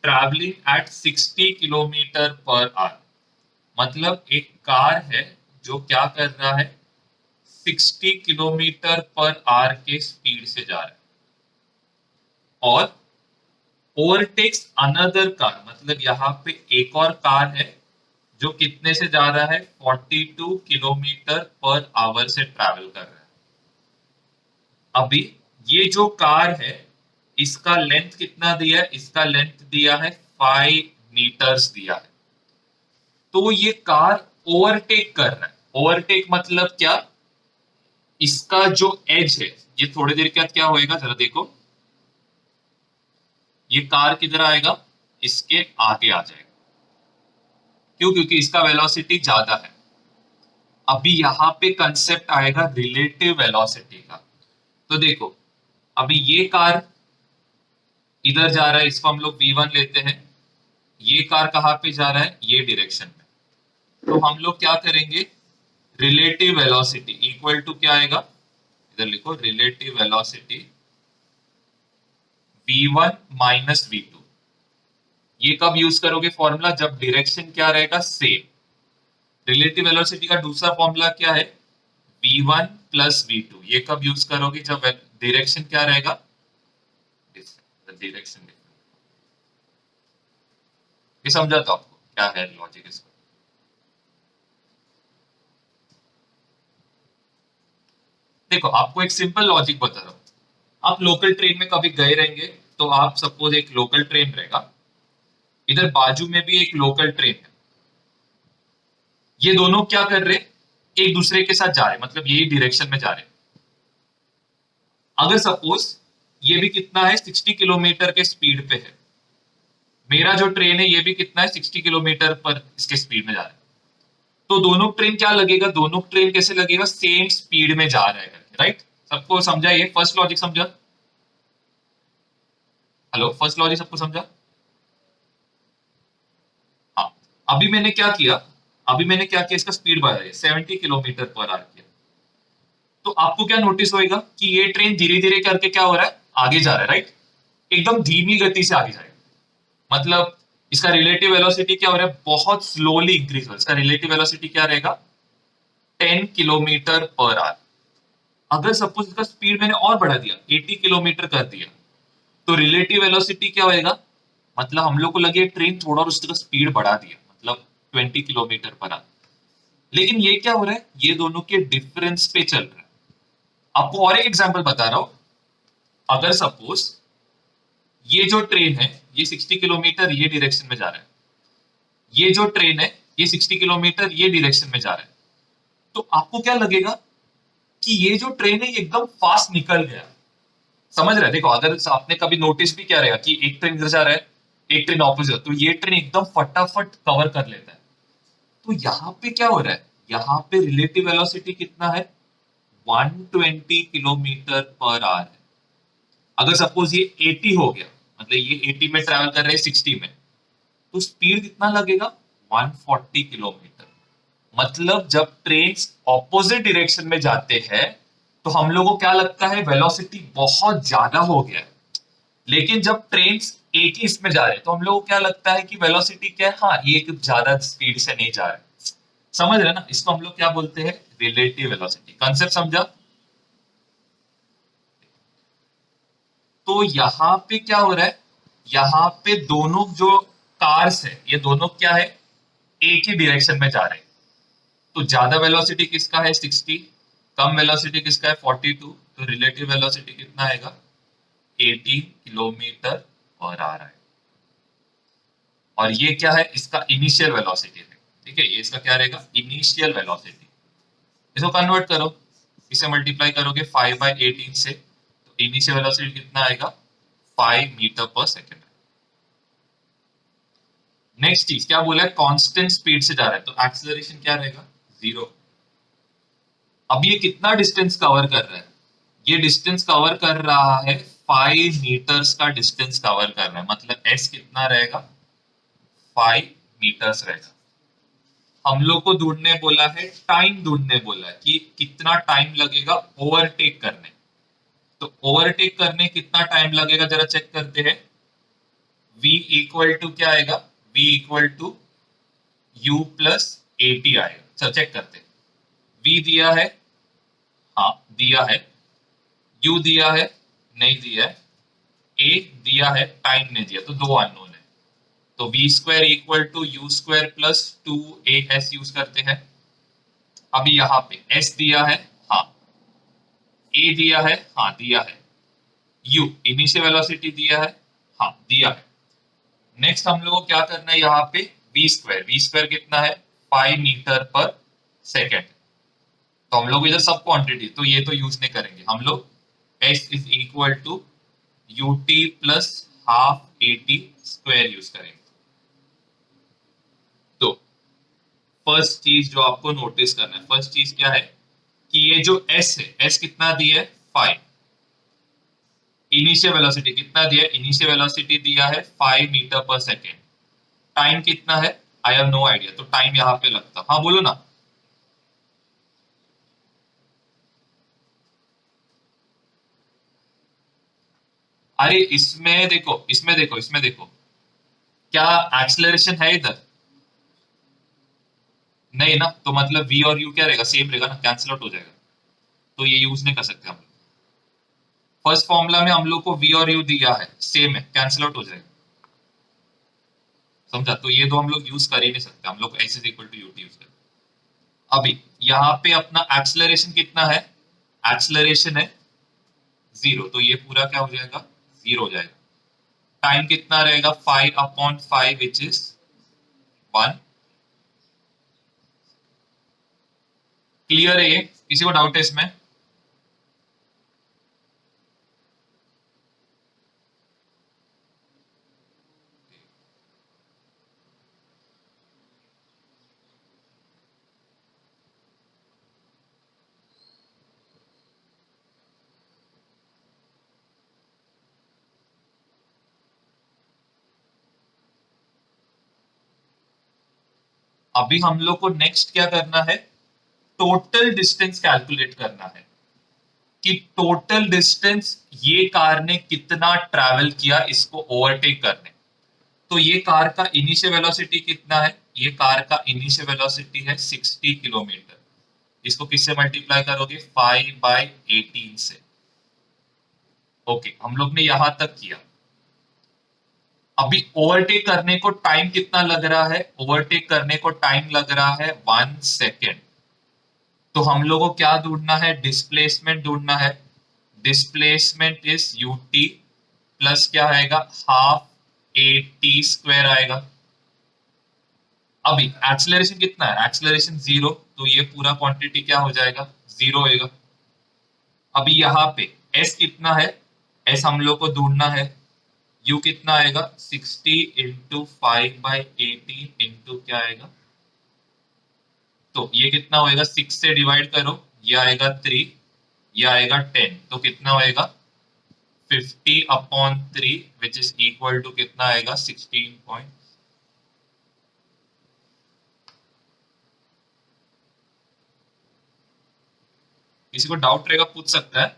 S1: travelling eight 60 kilometre per hour, मतलब एक कार है जो क्या कर रहा है, 60 किलोमीटर पर आवर के स्पीड से जा रहा है और ओवरटेक्स अनदर कार, मतलब यहाँ पे एक और कार है जो कितने से जा रहा है, 42 किलोमीटर पर आवर से ट्रैवल कर रहा है। अभी ये जो कार है इसका लेंथ कितना दिया है, इसका लेंथ दिया है 5 मीटर्स दिया है। तो ये कार ओवरटेक कर रहा है। ओवरटेक मतलब क्या, इसका जो एज है ये थोड़ी देर के बाद क्या होएगा जरा देखो, ये कार किधर आएगा, इसके आगे आ जाएगा। क्यों, क्योंकि इसका वेलोसिटी ज्यादा है। अभी यहां पे कंसेप्ट आएगा रिलेटिव वेलोसिटी का। तो देखो अभी ये कार इधर जा रहा है, इसको हम लोग v1 लेते हैं। ये कार कहां पे जा रहा है, ये डायरेक्शन में। तो हम लोग क्या करेंगे, रिलेटिव वेलोसिटी इक्वल टू क्या आएगा, इधर लिखो relative velocity v1 minus v2। ये कब यूज करोगे फॉर्मूला, जब डायरेक्शन क्या रहेगा, सेम। रिलेटिव वेलोसिटी का दूसरा फॉर्मूला क्या है, v1 प्लस v2। ये कब यूज करोगे, जब डायरेक्शन क्या रहेगा, डायरेक्शन। ये समझा तो आपको क्या है लॉजिक इसका। देखो आपको एक सिंपल लॉजिक बता रहा हूं। आप लोकल ट्रेन में कभी गए रहेंगे, तो आप सपोज एक लोकल ट्रेन रहेगा, इधर बाजू में भी एक लोकल ट्रेन है। ये दोनों क्या कर रहे, एक दूसरे के साथ जा रहे, मतलब यही डायरेक्शन में जा रहे। अगर सपोज ये भी कितना है, 60 किलोमीटर के स्पीड पे है, मेरा जो ट्रेन है ये भी कितना है, 60 किलोमीटर पर इसके स्पीड में जा रहा है। तो दोनों ट्रेन क्या लगेगा, दोनों ट्रेन कैसे लगेगा, सेम स्पीड में जा रहा है करके, राइट। सबको समझा, ये फर्स्ट लॉजिक समझा। हेलो, फर्स्ट लॉजिक सबको समझा। हाँ, अभी मैंने क्या किया, अभी मैंने क्या किया, इसका स्पीड बढ़ाया 70 किलोमीटर पर आवर किया। तो आपको क्या नोटिस होएगा कि ये ट्रेन धीरे धीरे करके क्या हो रहा है, आगे जा रहा है, राइट। एकदम धीमी गति से आगे जाएगा, मतलब इसका रिलेटिव वेलोसिटी क्या हो रहा है, बहुत स्लोली इंक्रीज हो रहा है। इसका रिलेटिव वेलोसिटी क्या रहेगा, 10 किलोमीटर पर आवर। अगर सपोज इसका स्पीड मैंने और बढ़ा दिया, 80 किलोमीटर कर दिया, तो रिलेटिव वेलोसिटी क्या होएगा, मतलब हम लोग को लगे ट्रेन थोड़ा और उसका स्पीड बढ़ा दिया, मतलब 20 किलोमीटर पर आवर। लेकिन ये क्या हो रहा है, ये दोनों के डिफरेंस पे चल रहा है। आपको और एक एग्जांपल बता रहा हूं। अगर सपोज ये जो ट्रेन है ये 60 किलोमीटर ये डायरेक्शन में जा रहा है, ये जो ट्रेन है ये 60 किलोमीटर ये डायरेक्शन में जा रहा है, तो आपको क्या लगेगा कि ये जो ट्रेन है ये एकदम फास्ट निकल गया। समझ रहे हैं, देखो अगर आपने कभी नोटिस भी क्या रहेगा कि एक ट्रेन इधर जा रहा है, एक ट्रेन ऑपोजिट, तो ये ट्रेन एकदम फटाफट कवर कर लेता है। तो यहाँ पे क्या हो रहा है, यहाँ पे रिलेटिव वेलोसिटी कितना है, 120 किलोमीटर पर आवर है। अगर सपोज ये 80 हो गया, मतलब ये 80 में ट्रैवल कर रहे हैं 60 में, तो स्पीड कितना लगेगा, 140 किलोमीटर। मतलब जब ट्रेन ऑपोजिट डायरेक्शन में जाते हैं तो हम लोगों को क्या लगता है, वेलोसिटी बहुत ज्यादा हो गया है। लेकिन जब ट्रेन एक ही इसमें जा रहे हैं तो हम लोगों को क्या लगता है कि वेलोसिटी क्या है, हाँ ये एक ज्यादा स्पीड से नहीं जा रहा है। समझ रहे ना, इसको हम लोग क्या बोलते हैं, रिलेटिव वेलोसिटी। कंसेप्ट समझा। तो यहाँ पे क्या हो रहा है, यहाँ पे दोनों जो कार्स है ये दोनों क्या है, एक ही डायरेक्शन में जा रहे हैं। तो ज्यादा वेलोसिटी किसका है 60, कम वेलोसिटी किसका है 42, तो रिलेटिव वेलोसिटी कितना आएगा, 80 किलोमीटर पर आ रहा है। और ये क्या है, इसका इनिशियल वेलोसिटी है। ठीक है, ये इसका क्या रहेगा, इनिशियल वेलोसिटी। इसको कन्वर्ट करो, इसे मल्टीप्लाई करोगे 5/18 से, तो इनिशियल वेलोसिटी कितना आएगा, 5 मीटर पर सेकेंड। नेक्स्ट चीज क्या बोला है, कांस्टेंट स्पीड से जा रहा है, तो एक्सेलरेशन क्या रहेगा, 0। अब ये कितना डिस्टेंस कवर कर रहा है, ये डिस्टेंस कवर कर रहा है 5 मीटर्स का डिस्टेंस कवर कर रहा है। मतलब एस कितना रहेगा, 5 मीटर्स रहेगा। हम लोग को ढूंढने बोला है, टाइम ढूंढने बोला है कि कितना टाइम लगेगा ओवरटेक करने। तो ओवरटेक करने कितना टाइम लगेगा जरा चेक करते हैं। v इक्वल टू क्या आएगा, v equal to u plus a t आएगा। चल चेक करते हैं। v दिया है, हाँ दिया है। u दिया है, नहीं दिया है। a दिया है, टाइम नहीं दिया, तो दो अननोन है। तो v square equal to u square plus 2as use करते हैं। अभी यहाँ पे s दिया है, हाँ। a दिया है, हाँ दिया है। u इनिशियल वेलोसिटी दिया है, हाँ दिया है। नेक्स्ट हम लोगों को क्या करना है, यहाँ पे वी स्क्वायर कितना है, 5 मीटर पर सेकेंड। तो हम लोग इधर सब क्वांटिटी तो ये तो यूज नहीं करेंगे हम लोग। S is equal to u t plus half a t square use करेंगे। तो फर्स्ट चीज जो आपको नोटिस करना है, फर्स्ट चीज क्या है कि ये जो एस है, एस कितना दिया है 5। इनिशियल वेलोसिटी कितना दिया है, इनिशियल वेलोसिटी दिया है 5 मीटर पर सेकेंड। टाइम कितना है, आई हैव नो आइडिया, तो टाइम यहाँ पे लगता, हाँ बोलो ना। अरे इसमें देखो, इसमें देखो, इसमें देखो, क्या एक्सलरेशन है इधर, नहीं ना, तो मतलब v और u क्या रहेगा, सेम रहेगा ना, कैंसिल आउट हो जाएगा। तो ये यूज नहीं कर सकते हम लोग। फर्स्ट फॉर्मूला में हम लोग को v और u दिया है, सेम है, कैंसिल आउट हो जाएगा। समझा, तो ये दो हम लोग यूज कर ही नहीं सकते, हम लोग s is equal to ut use करते। अभी यहाँ पे अपना एक्सलरेशन कितना है, एक्सलरेशन है 0, तो ये पूरा क्या हो जाएगा, 0 हो जाएगा। टाइम कितना रहेगा, 5/5 विच इज 1। क्लियर है ये, किसी को डाउट है इसमें। अभी हम लोग को नेक्स्ट क्या करना है, टोटल डिस्टेंस कैलकुलेट करना है कि टोटल डिस्टेंस ये कार ने कितना ट्रैवल किया इसको ओवरटेक करने। तो ये कार का इनिशियल वेलोसिटी कितना है, ये कार का इनिशियल वेलोसिटी है 60 किलोमीटर। इसको किससे मल्टीप्लाई करोगे, 5/18 से। ओके, हम लोग ने यहां तक किया। अभी ओवरटेक करने को टाइम कितना लग रहा है, ओवरटेक करने को टाइम लग रहा है 1 सेकेंड। तो हम लोग को क्या ढूंढना है, डिस्प्लेसमेंट ढूंढना है। Displacement is you t plus क्या आएगा, हाफ ए टी स्क्वायर आएगा। अभी एक्सलरेशन कितना है, एक्सलरेशन 0, तो ये पूरा क्वांटिटी क्या हो जाएगा, 0 होएगा। अभी यहाँ पे एस कितना है, एस हम लोग को ढूंढना है। यू कितना आएगा, 60 इंटू 5/18 इंटू क्या आएगा, तो ये कितना होएगा, 6 से डिवाइड करो, ये आएगा 3, ये आएगा 10, तो कितना होएगा 50/3 विच इज इक्वल टू कितना आएगा 16 पॉइंट। किसी को डाउट रहेगा पूछ सकता है,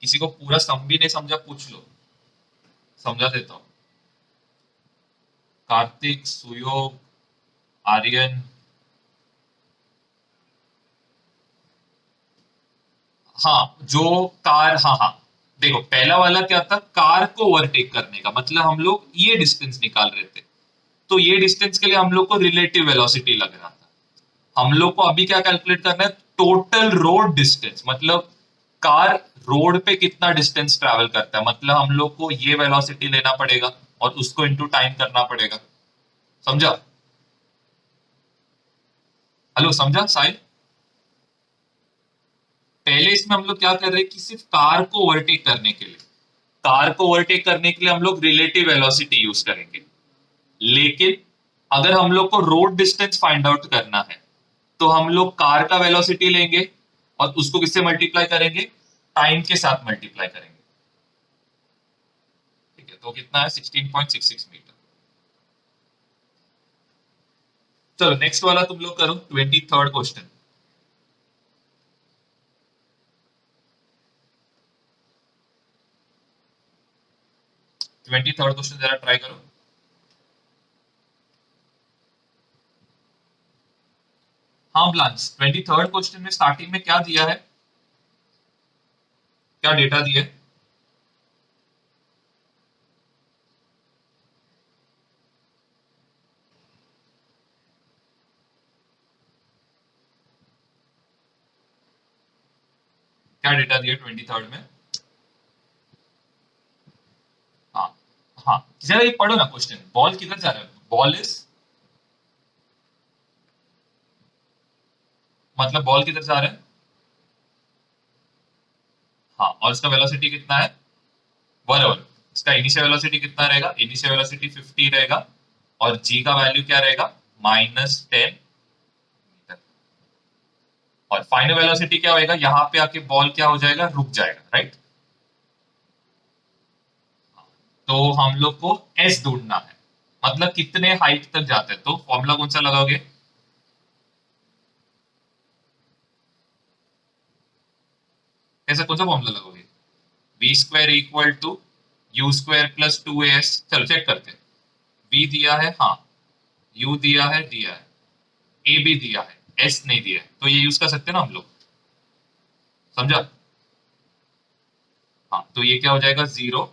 S1: किसी को पूरा सम भी नहीं समझा पूछ लो, समझा देता हूँ। कार्तिक, सुयोग, आर्यन, हाँ जो कार, हाँ हाँ, देखो पहला वाला क्या था, कार को ओवरटेक करने का मतलब हम लोग ये डिस्टेंस निकाल रहे थे, तो ये डिस्टेंस के लिए हम लोग को रिलेटिव वेलोसिटी लग रहा था। हम लोग को अभी क्या कैलकुलेट करना है, टोटल रोड डिस्टेंस, मतलब कार रोड पे कितना डिस्टेंस ट्रैवल करता है, मतलब हम लोग को ये वेलोसिटी लेना पड़ेगा और उसको इनटू टाइम करना पड़ेगा। समझा? हेलो, समझा साहिल? पहले इसमें हम लोग क्या कर रहे हैं कि सिर्फ कार को ओवरटेक करने के लिए, कार को ओवरटेक करने के लिए हम लोग रिलेटिव वेलोसिटी यूज करेंगे। लेकिन अगर हम लोग को रोड डिस्टेंस फाइंड आउट करना है तो हम लोग कार का वेलोसिटी लेंगे और उसको किससे मल्टीप्लाई करेंगे, टाइम के साथ मल्टीप्लाई करेंगे। ठीक है, तो कितना है 16.66 मीटर। चलो नेक्स्ट वाला तुम लोग करो, 23rd क्वेश्चन। 23rd क्वेश्चन जरा ट्राई करो। हाँ ब्लांस, 23rd क्वेश्चन में स्टार्टिंग में क्या दिया है, क्या डेटा दिया है? क्या डेटा दिया 23rd में? हाँ हाँ, जरा ये पढ़ो ना क्वेश्चन, बॉल किधर जा रहा है, बॉल इज, मतलब बॉल किधर जा रहा है। हाँ, और इसका वेलोसिटी कितना है, बराबर। इसका इनिशियल वेलोसिटी कितना रहेगा, इनिशियल वेलोसिटी 50 रहेगा और जी का वैल्यू क्या रहेगा, -10 मीटर। और फाइनल वेलोसिटी क्या होएगा, यहाँ पे आके बॉल क्या हो जाएगा, रुक जाएगा, राइट। तो हम लोग को एस ढूंढना है, मतलब कितने हाइट तक जाते हैं, तो फॉर्मूला कौन सा लगाओगे, कैसे कौन सा फॉर्मूला लगाओगे, v square equal to u square plus 2as। चलो चेक करते हैं, v दिया है, हाँ, u दिया है, a भी दिया है, s नहीं दिया है, तो ये यूज कर सकते हैं ना हम लोग। समझा? हाँ, तो ये क्या हो जाएगा 0,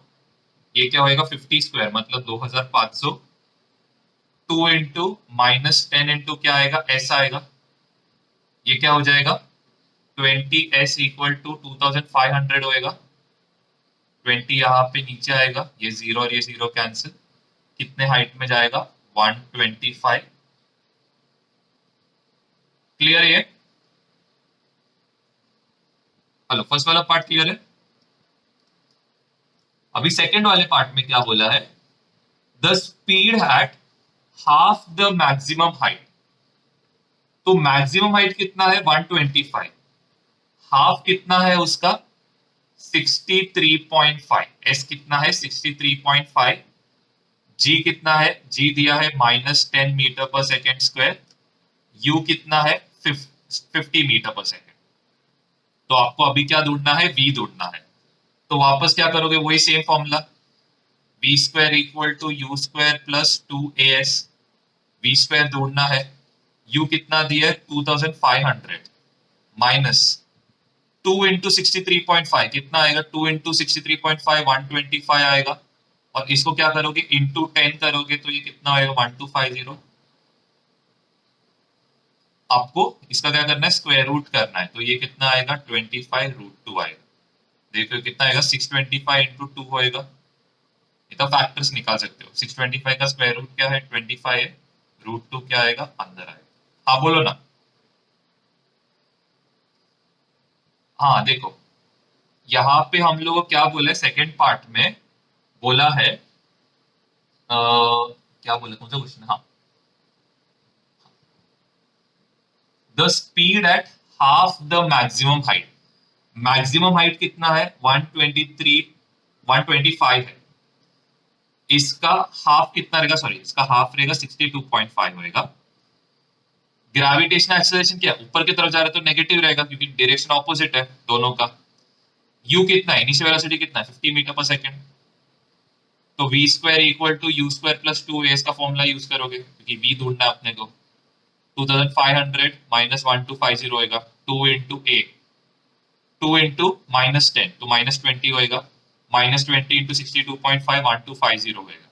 S1: ये क्या होएगा 50 स्क्वायर मतलब 2500, 2 इंटू -10 इंटू क्या आएगा, s आएगा, ये क्या हो जाएगा 20s इक्वल टू 2500 होएगा। 20 यहाँ पे नीचे आएगा, ये 0 और ये 0 कैंसिल, कितने हाइट में जाएगा 125। क्लियर है? हेलो, फर्स्ट वाला पार्ट क्लियर है? अभी सेकंड वाले पार्ट में क्या बोला है, the speed at half the maximum height. तो मैक्सिमम हाइट कितना है 125, हाफ कितना है उसका 63.5, एस कितना है 63.5, जी कितना है, जी दिया है -10 मीटर पर सेकेंड स्क्वायर, यू कितना है 50 मीटर पर सेकेंड। तो आपको अभी क्या ढूंढना है, वी ढूंढना है। तो वापस क्या करोगे, वही same formula, v square equal to u square plus 2as। V square ढूंढना है, यू कितना दिया है 2500 माइनस 2 इंटू 63.5 कितना आएगा, 2 इंटू 63.5 125 आएगा, और इसको क्या करोगे इंटू 10 करोगे तो ये कितना आएगा 1250। आपको इसका क्या करना है, स्क्वायर रूट करना है, तो ये कितना आएगा 25√2 आएगा। देखो कितना आएगा 625 × 2 होएगा। ये तो फैक्टर्स निकाल सकते हो, 625 का स्क्वायर रूट क्या है 25 है, √2 क्या आएगा अंदर आएगा। हाँ बोलो ना। हाँ देखो, यहाँ पे हम लोग को क्या बोला है सेकेंड पार्ट में, बोला है क्या बोले, कौन सा क्वेश्चन, हाँ the speed at half the maximum height. Maximum height कितना है? 123 125 है। इसका हाफ कितना रहेगा? सॉरी, इसका हाफ रहेगा 62.5 होएगा। ग्रेविटेशनल एक्सेलरेशन क्या है? ऊपर की तरफ जा रहा है तो नेगेटिव रहेगा क्योंकि डायरेक्शन ऑपोजिट है दोनों का। यू कितना है? इनिशियल वेलोसिटी कितना है? 50 मीटर पर सेकंड। तो v square equal to u square plus 2a का फॉर्मूला यूज करोगे क्योंकि v ढूंढना है अपने को। 2500 माइनस 1250 होएगा। 2 इंटू ए, 2 इंटू -10 तो -20 होएगा। -20 इंटू 62.5 1250 होएगा।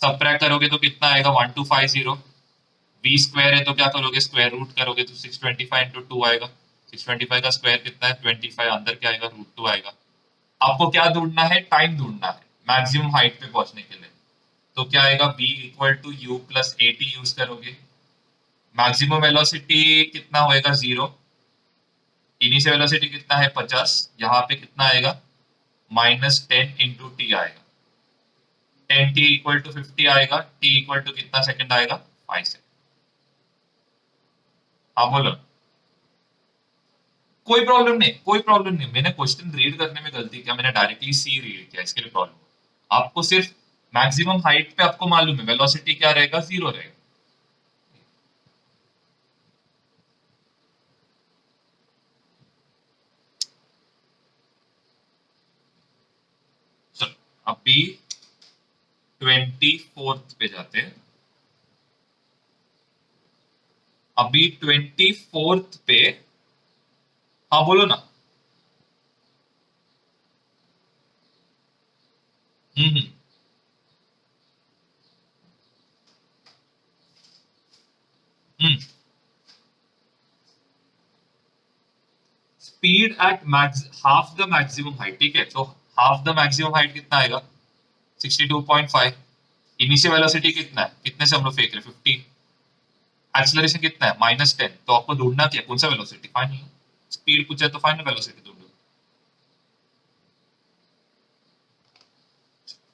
S1: सबट्रैक्ट करोगे तो कितना आएगा? 1250। वी स्क्वायर है तो क्या करोगे? स्क्वायर रूट करोगे तो 625 इंटू 2 आएगा। 625 का स्क्वायर कितना है? 25। अंदर क्या आएगा? √2 आएगा। आपको क्या ढूंढना है? टाइम ढूंढना है मैक्सिमम हाइट पे पहुंचने के लिए। तो क्या आएगा? v equal to u plus a t use करोगे। मैक्सिमम वेलोसिटी कितना होएगा? 0। इनिशियल वेलोसिटी कितना है? 50। यहाँ पे कितना आएगा? -10 इंटू टी आएगा। 10 टी इक्वल टू 50 आएगा। टी इक्वल टू कितना सेकंड आएगा? 5 सेकंड। हाँ बोलो। कोई प्रॉब्लम नहीं, कोई प्रॉब्लम नहीं। मैंने क्वेश्चन रीड करने में गलती किया, मैंने डायरेक्टली सी रीड किया, इसके लिए प्रॉब्लम। आपको सिर्फ मैक्सिमम हाइट पे आपको मालूम है वेलोसिटी क्या रहेगा? 0 रहेगा। चलो अभी 24th पे जाते हैं। अभी 24th पे, हाँ बोलो ना। हम्म। हम्म। Speed at max half the maximum height, ठीक है। तो हाफ द मैक्सिमम हाइट कितना आएगा? 62.5। इनिशियल वेलोसिटी कितना है? कितने से हम लोग फेंक रहे? 50। एक्सेलरेशन कितना है? -10। तो आपको ढूंढना क्या? कौन सा वेलोसिटी? फाइनल स्पीड पूछा है तो फाइनल वेलोसिटी ढूंढो।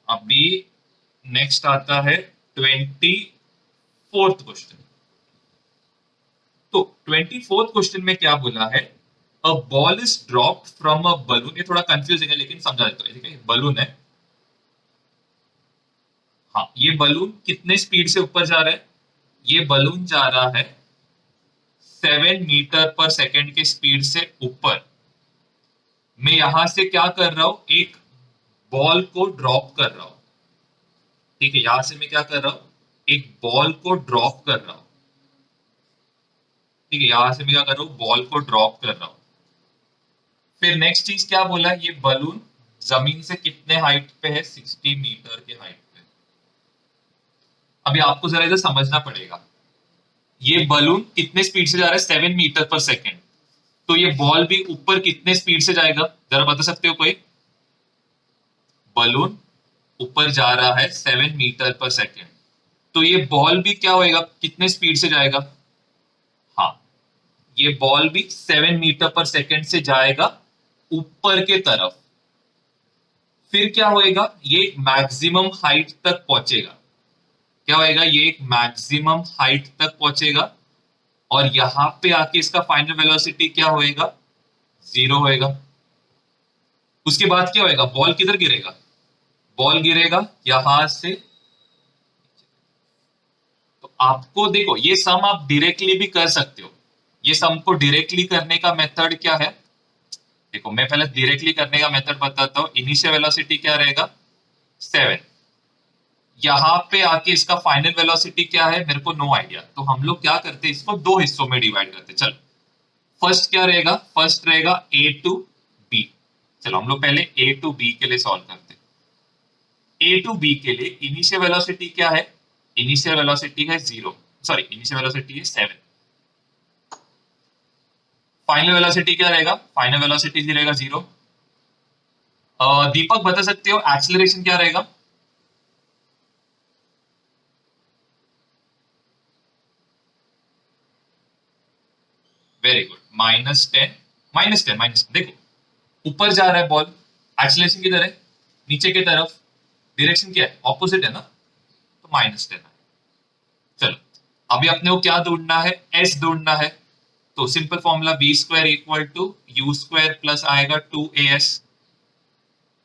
S1: अभी नेक्स्ट आता है 24th क्वेश्चन। तो 24th क्वेश्चन में क्या बोला है? A ball is dropped from a balloon. ये थोड़ा कंफ्यूजिंग है लेकिन समझा देता हूं। ठीक है, बलून है। हाँ, ये बलून कितने स्पीड से ऊपर जा रहा है? ये बलून जा रहा है 7 मीटर पर सेकेंड के स्पीड से ऊपर। मैं यहां से क्या कर रहा हूं? एक बॉल को ड्रॉप कर रहा हूं। ठीक है, यहां से मैं क्या कर रहा हूं? एक बॉल को ड्रॉप कर रहा हूं। ठीक है, यहां से मैं क्या कर रहा हूं? बॉल को ड्रॉप कर रहा हूं। फिर नेक्स्ट चीज क्या बोला? ये बलून जमीन से कितने हाइट पे है? 60 मीटर के हाइट पे। अभी आपको जरा इधर समझना पड़ेगा। ये बलून कितने स्पीड से जा रहा है? 7 मीटर पर सेकेंड। तो ये बॉल भी ऊपर कितने स्पीड से जाएगा? जरा बता सकते हो कोई? बलून ऊपर जा रहा है 7 मीटर पर सेकेंड। तो ये बॉल भी क्या होएगा? कितने स्पीड से जाएगा? हाँ, ये बॉल भी 7 मीटर पर सेकेंड से जाएगा ऊपर के तरफ। फिर क्या होएगा? ये मैक्सिमम हाइट तक पहुंचेगा। क्या होएगा? ये एक मैक्सिमम हाइट तक पहुंचेगा और यहां पे आके इसका फाइनल वेलोसिटी क्या होएगा? 0 होएगा। उसके बाद क्या होएगा? बॉल किधर गिरेगा? बॉल गिरेगा यहां से। तो आपको देखो, ये सम आप डायरेक्टली भी कर सकते हो। ये सम को डायरेक्टली करने का मेथड क्या है? देखो, मैं पहले डायरेक्टली करने का मेथड बताता हूं। इनिशियल वेलोसिटी क्या रहेगा? 7। यहाँ पे आके इसका फाइनल वेलोसिटी क्या है? मेरे को नो आइडिया। तो हम लोग क्या करते हैं? इसको दो हिस्सों में डिवाइड करते हैं। चलो, फर्स्ट क्या रहेगा? फर्स्ट रहेगा ए टू बी। चलो हम लोग पहले ए टू बी के लिए सॉल्व करते हैं। ए टू बी के लिए इनिशियल वेलोसिटी क्या है? इनिशियल वेलोसिटी है 0। सॉरी, इनिशियल वेलोसिटी है 7। फाइनल वेलोसिटी क्या रहेगा? फाइनल वेलोसिटी रहेगा 0। दीपक बता सकते हो एक्सेलरेशन क्या रहेगा? Very good, -10। -10। देखो, ऊपर जा रहा है बॉल। एक्सेलरेशन किधर है? नीचे की तरफ। डायरेक्शन क्या है? ऑपोजिट है ना, तो -10 है। चलो, अभी अपने को क्या ढूंढना है, एस ढूंढना है। तो simple formula v square equal to u square plus आएगा 2as,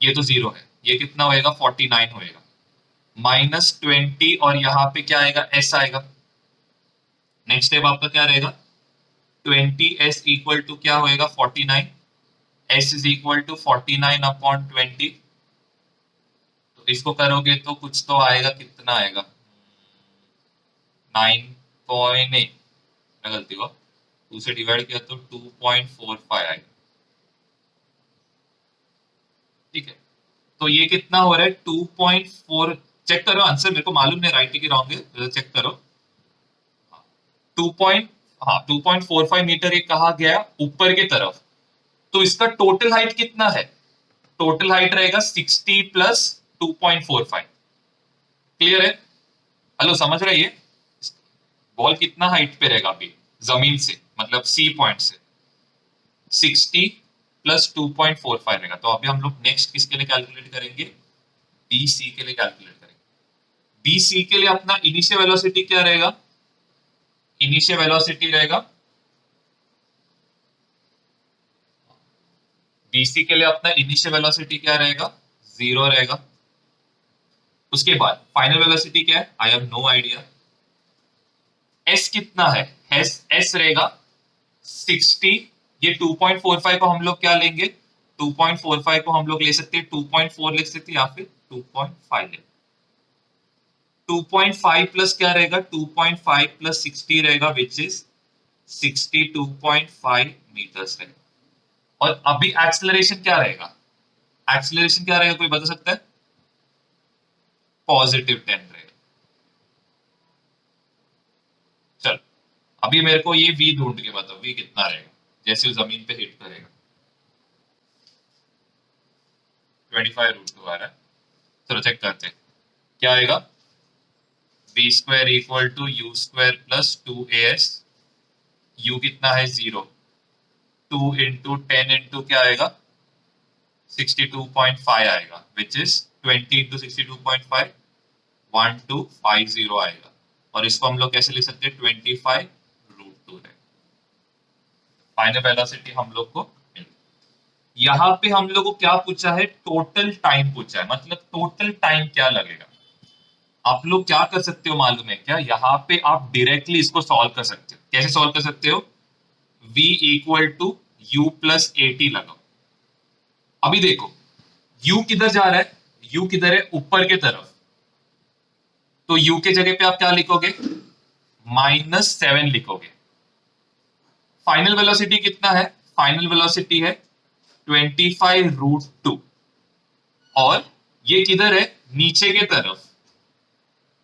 S1: ये तो जीरो है, ये कितना होएगा 49 होएगा, माइनस 20 और यहाँ पे क्या आएगा एस आएगा। नेक्स्ट स्टेप आपका क्या रहेगा, 20s इक्वल टू क्या होएगा 49, s is equal to 49 upon 20। तो इसको करोगे तो कुछ तो आएगा, कितना आएगा 9.8, गलती हुआ, 2 से डिवाइड किया तो 2.45 आएगा। ठीक है, तो ये कितना हो रहा है 2.4, चेक करो आंसर, मेरे को मालूम नहीं राइट है कि रॉन्ग है, चेक करो। 2 हाँ 2.45 मीटर ये कहा गया ऊपर की तरफ, तो इसका टोटल हाइट कितना है, टोटल हाइट रहेगा 60 प्लस 2.45। क्लियर है, हेलो समझ रहे ये, बॉल कितना हाइट पे रहेगा अभी जमीन से, मतलब सी पॉइंट से, 60 प्लस 2.45 रहेगा। तो अभी हम लोग नेक्स्ट किसके लिए कैलकुलेट करेंगे, बी सी के लिए कैलकुलेट करेंगे। बी सी के लिए अपना इनिशियल वेलोसिटी क्या रहेगा, इनिशियल वेलोसिटी रहेगा, बीसी के लिए अपना इनिशियल वेलोसिटी क्या रहेगा, जीरो रहेगा। उसके बाद फाइनल वेलोसिटी क्या है, I have no idea. S कितना है, एस रहेगा 60, ये 2.45 को हम लोग क्या लेंगे, 2.45 को हम लोग ले सकते हैं 2.4 लिख सकते हैं या फिर 2.5 ले। 2.5 प्लस क्या रहेगा, 2.5 प्लस 60 रहेगा विच इज 62.5 मीटर्स रहेगा। और अभी एक्सेलरेशन क्या रहेगा, एक्सेलरेशन क्या रहेगा कोई बता सकता है, +10 रहेगा। चल अभी मेरे को ये v ढूंढ के बताओ, v कितना रहेगा जैसे वो जमीन पे हिट करेगा। 25√2 आ रहा है, चलो चेक करते हैं क्या आएगा, v square equal to u square plus 2as, u कितना है 0, 2 इंटू 10 इंटू क्या आएगा 62.5 आएगा विच इज 20 इंटू 62.5 1250 आएगा। और इसको हम लोग कैसे लिख सकते हैं 25√2 है। फाइनल वेलोसिटी हम लोग को मिल, यहाँ पे हम लोग को क्या पूछा है, टोटल टाइम पूछा है, मतलब टोटल टाइम क्या लगेगा। आप लोग क्या कर सकते हो मालूम है क्या, यहाँ पे आप डायरेक्टली इसको सॉल्व कर सकते हो। कैसे सॉल्व कर सकते हो, v equal to u plus a t लगाओ। अभी देखो u किधर जा रहा है, u किधर है ऊपर की तरफ, तो u के जगह पे आप क्या लिखोगे, -7 लिखोगे। फाइनल वेलोसिटी कितना है, फाइनल वेलोसिटी है 25√2, और ये किधर है नीचे के तरफ,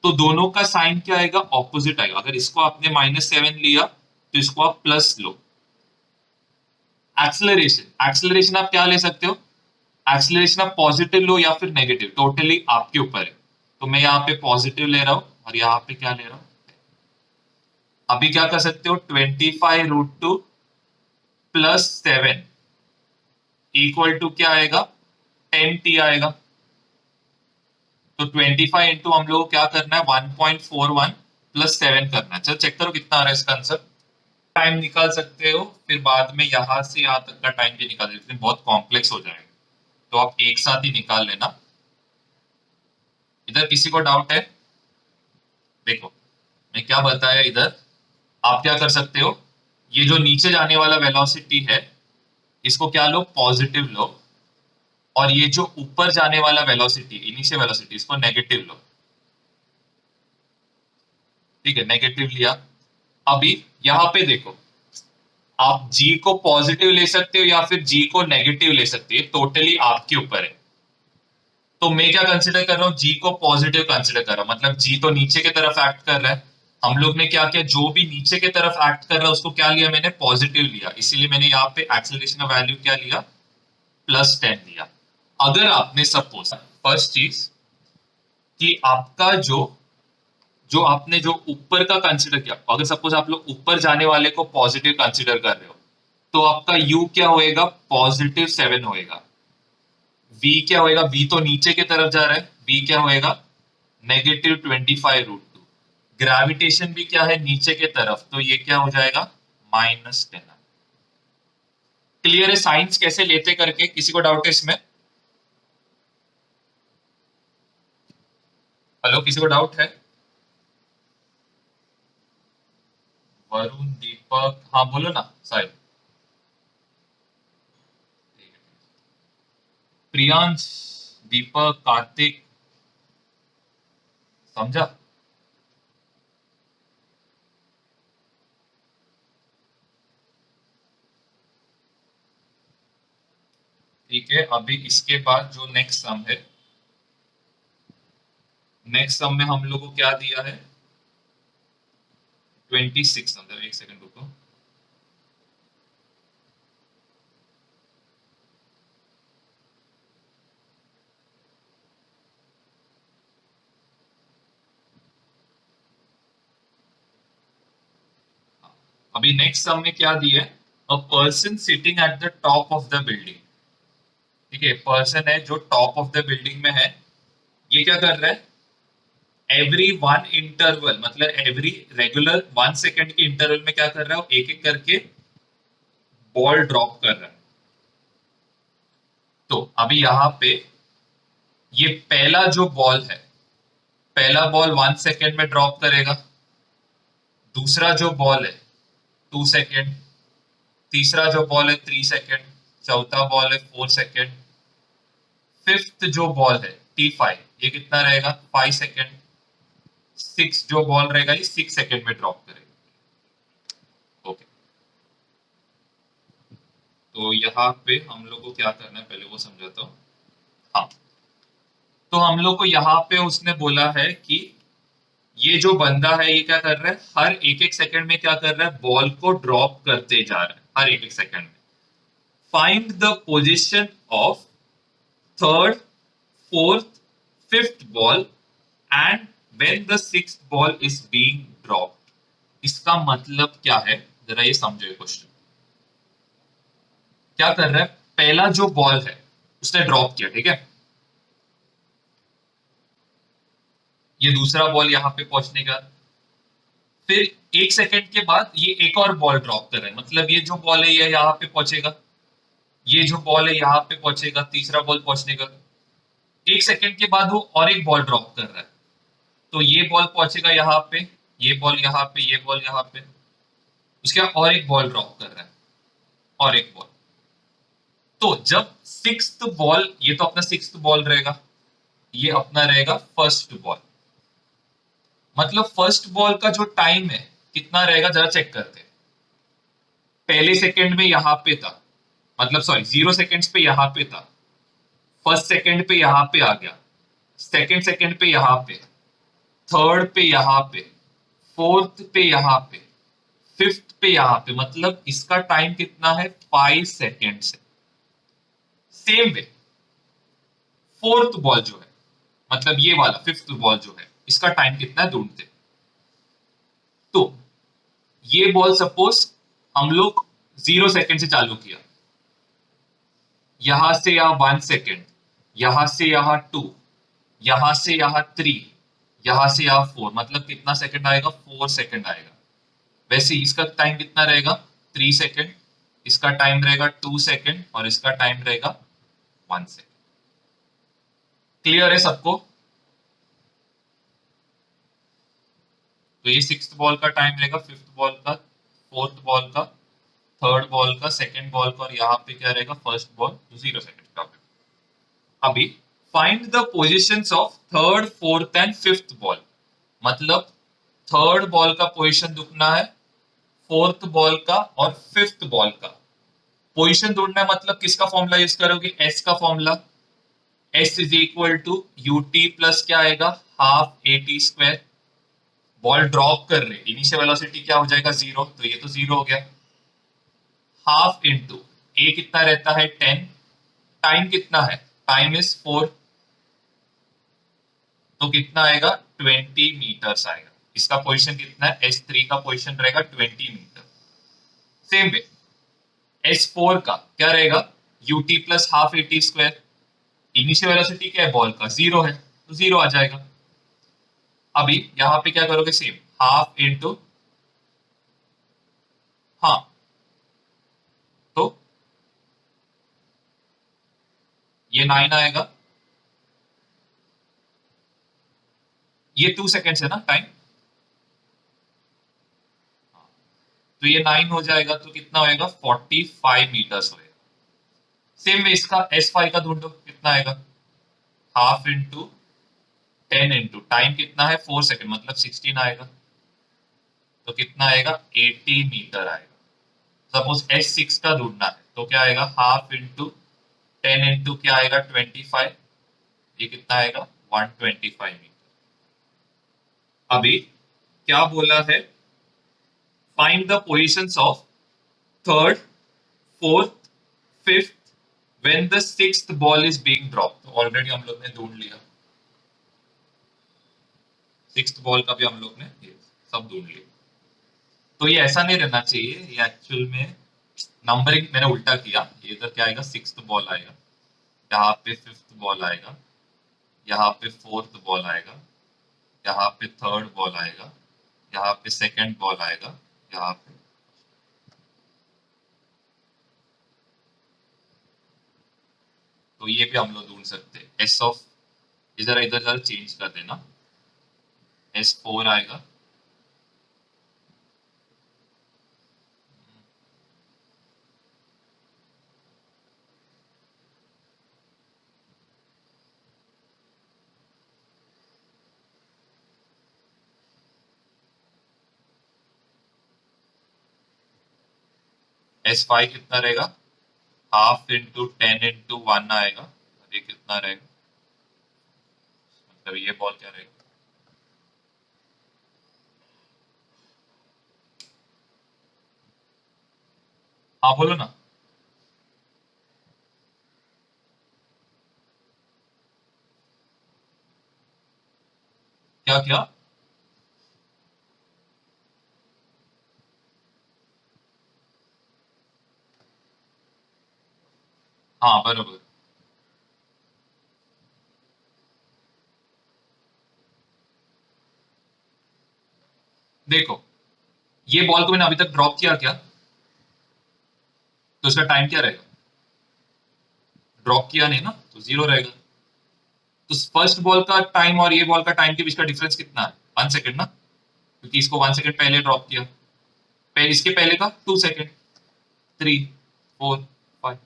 S1: तो दोनों का साइन क्या आएगा, ऑपोजिट आएगा। अगर इसको आपने -7 लिया तो इसको आप प्लस लो। एक्सेलरेशन, एक्सेलरेशन आप क्या ले सकते हो, एक्सेलरेशन आप पॉजिटिव लो या फिर नेगेटिव, टोटली आपके ऊपर है। तो मैं यहाँ पे पॉजिटिव ले रहा हूं और यहाँ पे क्या ले रहा हूं, अभी क्या कर सकते हो 25√2 प्लस 7 इक्वल टू क्या आएगा 10t आएगा। तो 25 इंटू हम लोग को क्या करना है 1.41 प्लस 7 करना है। चलो चेक करो कितना आ रहा है इसका आंसर। टाइम निकाल सकते हो, फिर बाद में यहां से यहां तक का टाइम भी निकाल सकते हो, बहुत कॉम्प्लेक्स हो जाएगा, तो आप एक साथ ही निकाल लेना। इधर किसी को डाउट है, देखो मैं क्या बताया इधर, आप क्या कर सकते हो, ये जो नीचे जाने वाला वेलोसिटी है इसको क्या लो पॉजिटिव लो, और ये जो ऊपर जाने वाला वेलोसिटी इनिशियल वेलोसिटी इसको नेगेटिव लो। ठीक है, नेगेटिव लिया। अभी यहां पे देखो, आप g को पॉजिटिव ले सकते हो या फिर g को नेगेटिव ले सकते हो, टोटली आपके ऊपर है। तो मैं क्या कंसिडर कर रहा हूँ, g को पॉजिटिव कंसिडर कर रहा हूँ, मतलब g तो नीचे की तरफ एक्ट कर रहा है। हम लोग ने क्या किया, जो भी नीचे की तरफ एक्ट कर रहा है उसको क्या लिया मैंने, पॉजिटिव लिया, इसीलिए मैंने यहाँ पे एक्सेलरेशन का वैल्यू क्या लिया +10 लिया। अगर आपने सपोज फर्स्ट चीज कि आपका जो जो आपने जो ऊपर का कंसिडर किया, अगर सपोज आप लोग ऊपर जाने वाले को पॉजिटिव कंसिडर कर रहे हो, तो आपका u क्या होएगा +7 होएगा। v क्या होएगा, v तो नीचे की तरफ जा रहा है, v क्या होएगा -25√2। ग्रेविटेशन भी क्या है, नीचे के तरफ, तो ये क्या हो जाएगा, -10। क्लियर है साइंस कैसे लेते करके? किसी को डाउट है इसमें? हेलो, किसी को डाउट है? वरुण, दीपक, हाँ बोलो ना साहिल। प्रियांश, दीपक, कार्तिक, समझा? ठीक है, अभी इसके बाद जो नेक्स्ट सम है, नेक्स्ट सम में हम लोग को क्या दिया है, 26, अंदर एक सेकंड रुको। अभी नेक्स्ट सम में क्या दिया है, a person sitting at the top of the building. ठीक है, पर्सन है जो टॉप ऑफ द बिल्डिंग में है, ये क्या कर रहा है, एवरी वन इंटरवल, मतलब एवरी रेगुलर 1 सेकेंड के इंटरवल में क्या कर रहा है, वो एक एक करके बॉल ड्रॉप कर रहा है। तो अभी यहां पे ये पहला जो बॉल है, पहला बॉल 1 सेकेंड में ड्रॉप करेगा, दूसरा जो बॉल है 2 सेकेंड, तीसरा जो बॉल है 3 सेकेंड, चौथा बॉल है 4 सेकेंड, फिफ्थ जो बॉल है T5, ये कितना रहेगा, 5 सेकेंड, सिक्स जो बॉल रहेगा ये 6 सेकेंड में ड्रॉप करेगा। ओके, तो यहाँ पे हम लोग को क्या करना है, पहले वो समझाता हूँ। हाँ, तो हम लोग को यहाँ पे उसने बोला है कि ये जो बंदा है ये क्या कर रहा है, हर एक एक सेकंड में क्या कर रहा है, बॉल को ड्रॉप करते जा रहा है हर एक एक सेकंड में। Find the position of third, fourth, fifth ball and when the sixth ball is being dropped. इसका मतलब क्या है, जरा ये समझो क्वेश्चन। क्या कर रहा है, पहला जो बॉल है उसने ड्रॉप किया, ठीक है, ये दूसरा बॉल यहाँ पे पहुंचने का, फिर 1 सेकेंड के बाद ये एक और बॉल ड्रॉप कर रहा है, मतलब ये जो बॉल है ये यहाँ पे पहुंचेगा, ये जो बॉल है यहाँ पे पहुंचेगा, तीसरा बॉल पहुंचने का, 1 सेकेंड के बाद वो और एक बॉल ड्रॉप कर रहा है, तो ये बॉल पहुंचेगा यहाँ पे, ये बॉल यहाँ पे, ये बॉल यहाँ पे, उसके बाद और एक बॉल ड्रॉप कर रहा है, और एक बॉल। तो जब सिक्स्थ बॉल, ये तो अपना सिक्स्थ बॉल रहेगा, ये अपना रहेगा फर्स्ट बॉल, मतलब फर्स्ट बॉल का जो टाइम है कितना रहेगा, जरा चेक करते हैं। पहले सेकंड में यहां पे था, मतलब सॉरी 0 सेकेंड्स पे यहां पे था, फर्स्ट सेकंड पे यहां पे आ गया, सेकंड सेकंड पे यहां पे, थर्ड पे यहां पे, फोर्थ पे यहां पे, फिफ्थ पे यहां पे, मतलब इसका टाइम कितना है, 5 सेकेंड है। सेम वे फोर्थ बॉल जो है, मतलब ये वाला फिफ्थ बॉल जो है, इसका टाइम कितना है ढूंढते। तो ये बॉल सपोज हम लोग 0 सेकेंड से चालू किया, यहां से यहां 1 सेकेंड, यहां से यहां 2, यहां से यहां 3, यहां से यहां 4, मतलब कितना सेकंड आएगा, 4 सेकंड आएगा। वैसे इसका टाइम कितना रहेगा, 3 सेकंड, इसका टाइम रहेगा 2 सेकंड, और इसका टाइम रहेगा 1 सेकंड। क्लियर है सबको? तो ये सिक्स्थ बॉल का टाइम रहेगा, फिफ्थ बॉल का, फोर्थ बॉल का, थर्ड बॉल का, सेकंड बॉल का, और यहाँ पे क्या रहेगा, फर्स्ट बॉल 0 सेकंड का। अभी find the position of third, fourth and fifth ball, मतलब थर्ड बॉल का पोजीशन ढूंढना है, फोर्थ बॉल का और फिफ्थ बॉल का पोजीशन ढूंढना है, मतलब किसका फॉर्मूला यूज करोगे, एस का formula, s is equal to u t plus क्या आएगा, half a t square. Ball drop कर रहे, इनिशियल वेलोसिटी क्या हो जाएगा, 0, तो ये तो 0 हो गया, हाफ इंटू ए कितना रहता है 10, टाइम कितना है, टाइम इज 4, तो कितना आएगा 20 मीटर्स आएगा। इसका पोजीशन कितना है, S3 का पोजीशन रहेगा 20 मीटर। सेम वे S4 का क्या रहेगा, ut plus half a t square, initial velocity क्या है बॉल का, 0 है, तो 0 आ जाएगा। अभी यहाँ पे क्या करोगे, सेम हाफ इंटू, हाँ तो ये 9 आएगा, ये 2 सेकेंड्स है ना टाइम, तो ये 9 हो जाएगा तो कितना होएगा 45 मीटर्स होएगा। सेम वे इसका S5 का ढूंढो कितना आएगा, हाफ इंटू 10 इंटू टाइम कितना है 4 सेकेंड मतलब 16 आएगा, तो कितना आएगा 80 मीटर आएगा। सपोज S6 का ढूंढना है तो क्या आएगा, हाफ इंटू 10 इंटू क्या आएगा 25, ये कितना आएगा 125 मीटर। अभी क्या बोला है, find the positions of third, fourth, fifth when the sixth ball is being drop. तो ऑलरेडी हम लोग ने ढूंढ लिया, सिक्स्थ बॉल का भी हम लोग ने सब ढूंढ लिया। तो ये ऐसा नहीं रहना चाहिए, ये एक्चुअल में नंबरिंग मैंने उल्टा किया, ये इधर क्या आएगा सिक्स्थ बॉल आएगा, यहाँ पे फिफ्थ बॉल आएगा, यहाँ पे फोर्थ बॉल आएगा, यहाँ पे थर्ड बॉल आएगा, यहाँ पे सेकंड बॉल आएगा, यहाँ पे, तो ये भी हम लोग ढूंढ सकते हैं। एस ऑफ इधर इधर इधर चेंज कर देना, S4 आएगा, S5 कितना रहेगा, हाफ इंटू 10 इंटू 1 आएगा, और ये कितना रहेगा, मतलब ये बॉल क्या रहेगा, हाँ बोलो ना। क्या क्या, हाँ बरोबर। देखो ये बॉल को मैंने अभी तक ड्रॉप किया क्या, तो इसका टाइम क्या रहेगा, ड्रॉप किया नहीं ना तो 0 रहेगा। तो फर्स्ट बॉल का टाइम और ये बॉल का टाइम के बीच का डिफरेंस कितना है, 1 सेकेंड ना, क्योंकि इसको 1 सेकेंड पहले ड्रॉप किया, पहले इसके पहले का 2 सेकेंड, 3, 4, 5।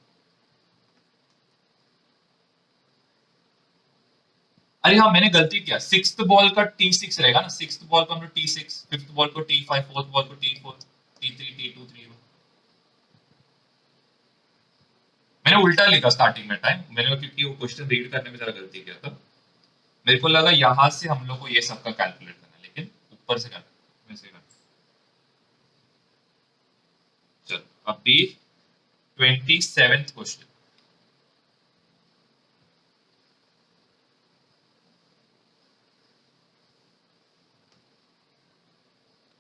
S1: अरे हाँ मैंने गलती किया, सिक्स्थ बॉल का T6 रहेगा ना, सिक्स्थ बॉल को हम लोग T6, फिफ्थ बॉल को T5, फोर्थ बॉल को T4, T3, T2, 3। मैंने उल्टा लिखा स्टार्टिंग में टाइम, मैंने क्योंकि वो क्वेश्चन रीड करने में जरा गलती किया था, मेरे को लगा यहां से हम लोग को ये सबका कैलकुलेट करना है, लेकिन ऊपर से करना वैसे करना। चलो अभी 27th क्वेश्चन,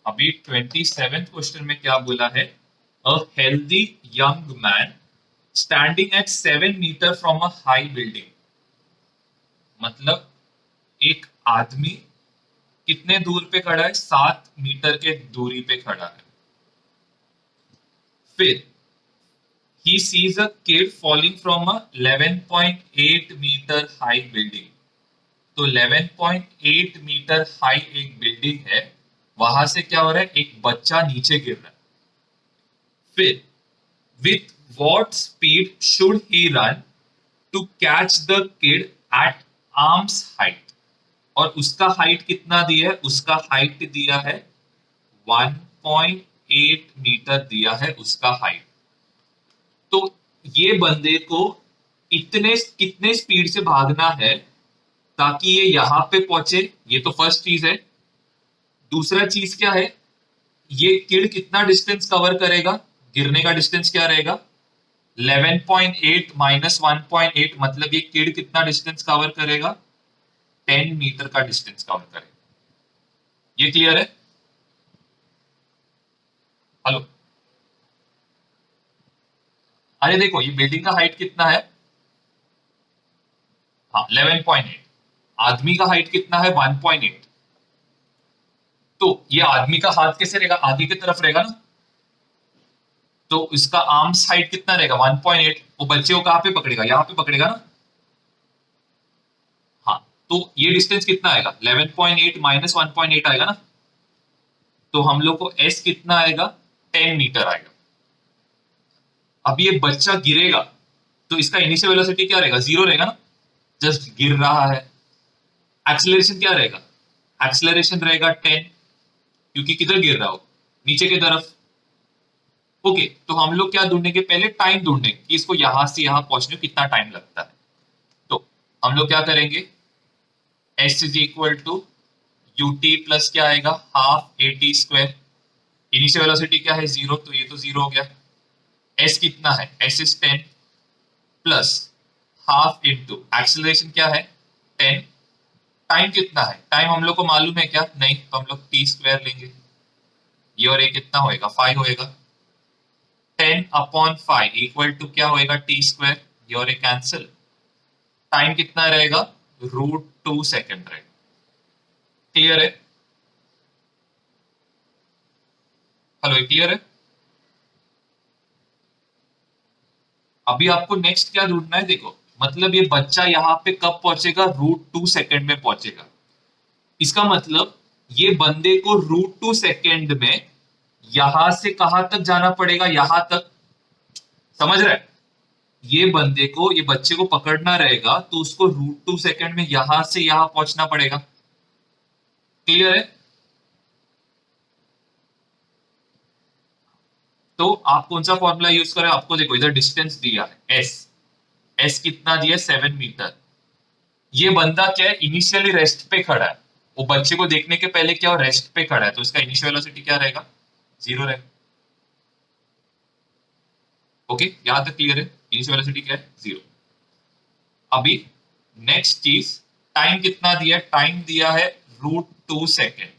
S1: अभी 27th क्वेश्चन में क्या बोला है, a healthy young man standing at 7 metre from a high building, मतलब एक आदमी कितने दूर पे खड़ा है, 7 मीटर के दूरी पे खड़ा है। फिर he sees a kid falling from a 11.8 metre high building, तो 11.8 मीटर हाई एक बिल्डिंग है, वहां से क्या हो रहा है, एक बच्चा नीचे गिर रहा है। फिर with what speed should he run to catch the kid at arms height, और उसका हाइट कितना दिया है, उसका हाइट दिया है 1.8 मीटर दिया है उसका हाइट। तो ये बंदे को इतने कितने स्पीड से भागना है ताकि ये यहां पे पहुंचे, ये तो फर्स्ट चीज है। दूसरा चीज क्या है, ये किड कितना डिस्टेंस कवर करेगा, गिरने का डिस्टेंस क्या रहेगा, 11.8 माइनस 1.8 मतलब ये किड कितना डिस्टेंस कवर करेगा, 10 मीटर का डिस्टेंस कवर करेगा। ये क्लियर है, हेलो। अरे देखो ये बिल्डिंग का हाइट कितना है, हाँ 11.8, आदमी का हाइट कितना है 1.8, तो ये आदमी का हाथ कैसे रहेगा, आगे की तरफ रहेगा ना, तो इसका आर्म्स हाइट कितना रहेगा 1.8। वो बच्चे को कहां पे पकड़ेगा, यहां पे पकड़ेगा ना। हाँ, तो ये डिस्टेंस कितना आएगा 11.8 माइनस 1.8 आएगा ना। तो हम लोग को एस कितना आएगा 10 मीटर आएगा। अब ये बच्चा गिरेगा तो इसका इनिशियल वेलोसिटी क्या रहेगा, जीरो रहेगा ना, जस्ट गिर रहा है। एक्सेलरेशन क्या रहेगा, एक्सेलरेशन रहेगा 10, क्योंकि किधर गिर रहा हो, नीचे की तरफ। ओके, तो हम लोग क्या ढूंढेंगे, पहले टाइम ढूंढेंगे कि इसको यहां से यहां पहुंचने में कितना टाइम लगता है। तो हम लोग क्या करेंगे, s is equal to u t plus क्या आएगा half a t square. Initial velocity क्या है जीरो, तो ये तो जीरो हो गया। एस कितना है, S is 10 plus half into acceleration क्या है 10। टाइम कितना है, टाइम हम लोग को मालूम है क्या, नहीं, तो हम लोग टी स्क्वायर लेंगे। ये और ये कितना होएगा 5 होएगा। 10/5 इक्वल टू क्या होएगा टी स्क्वायर, ये और ये कैंसिल। टाइम कितना रहेगा √2 सेकेंड रहेगा। क्लियर है, हेलो ये क्लियर है। अभी आपको नेक्स्ट क्या ढूंढना है, देखो मतलब ये बच्चा यहाँ पे कब पहुंचेगा, √2 सेकेंड में पहुंचेगा। इसका मतलब ये बंदे को √2 सेकेंड में यहां से कहां तक जाना पड़ेगा, यहां तक, समझ रहे हैं। ये बंदे को, ये बच्चे को पकड़ना रहेगा तो उसको √2 सेकेंड में यहां से यहां पहुंचना पड़ेगा। क्लियर है। तो आप कौन सा फॉर्मूला यूज करें, आपको देखो इधर डिस्टेंस दिया है एस, एस कितना दिया है 7 मीटर। ये बंदा क्या है, इनिशियली रेस्ट पे खड़ा है, वो बच्चे को देखने के पहले क्या रेस्ट पे खड़ा है, तो इसका इनिशियल वेलोसिटी क्या रहेगा, जीरो रहेगा। ओके, यहां तक क्लियर है, इनिशियल वेलोसिटी क्या है जीरो। अभी नेक्स्ट चीज, टाइम कितना दिया है, टाइम दिया है √2 सेकेंड।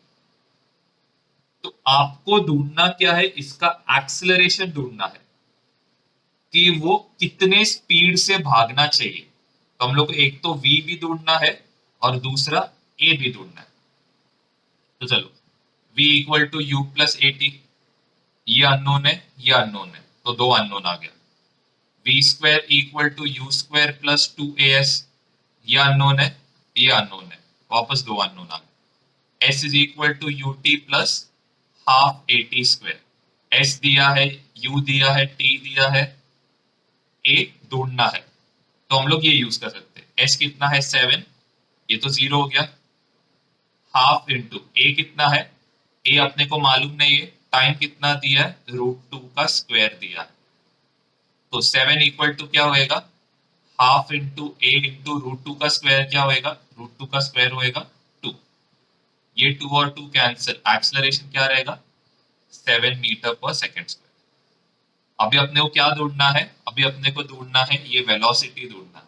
S1: तो आपको ढूंढना क्या है, इसका एक्सेलरेशन ढूंढना है कि वो कितने स्पीड से भागना चाहिए। तो हम लोग को एक तो v भी ढूंढना है और दूसरा a भी ढूंढना है। तो चलो, v equal to u plus a t, ये अननोन है, ये अननोन है, तो दो अननोन आ गया। V square equal to u square plus 2as, ये अननोन है, ये अननोन है, वापस दो अननोन आ गए। s is equal to u t plus half a t square. S दिया है, u दिया है, t दिया है, a ढूंढना है। तो हम लोग ये यूज कर सकते हैं, s कितना है 7, ये तो जीरो हो गया, हाफ इंटू ए कितना है, ए अपने को मालूम नहीं है, टाइम कितना दिया है √2 का स्क्वायर दिया है। तो 7 इक्वल टू क्या होएगा, हाफ इंटू ए इंटू √2 का स्क्वायर क्या होएगा, √2 का स्क्वायर होएगा 2। ये 2 और 2 कैंसिल, एक्सेलरेशन क्या रहेगा 7 मीटर पर सेकेंड स्क्वायर। अभी अपने को क्या ढूंढना है, अभी अपने को ढूंढना है ये वेलोसिटी ढूंढना है।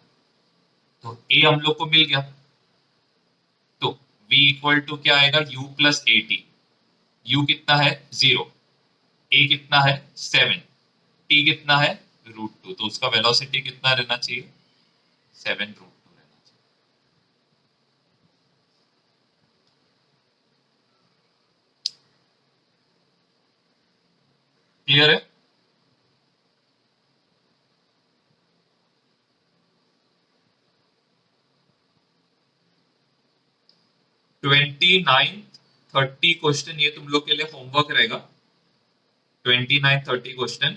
S1: तो ए हम लोग को मिल गया, तो v इक्वल टू क्या आएगा u plus a T. u कितना है जीरो, a कितना है 7, t कितना है √2, तो उसका वेलोसिटी कितना रहना चाहिए 7 √2 रहना चाहिए। क्लियर है। 29 30 क्वेश्चन ये तुम लोग के लिए होमवर्क रहेगा। 29 30 क्वेश्चन,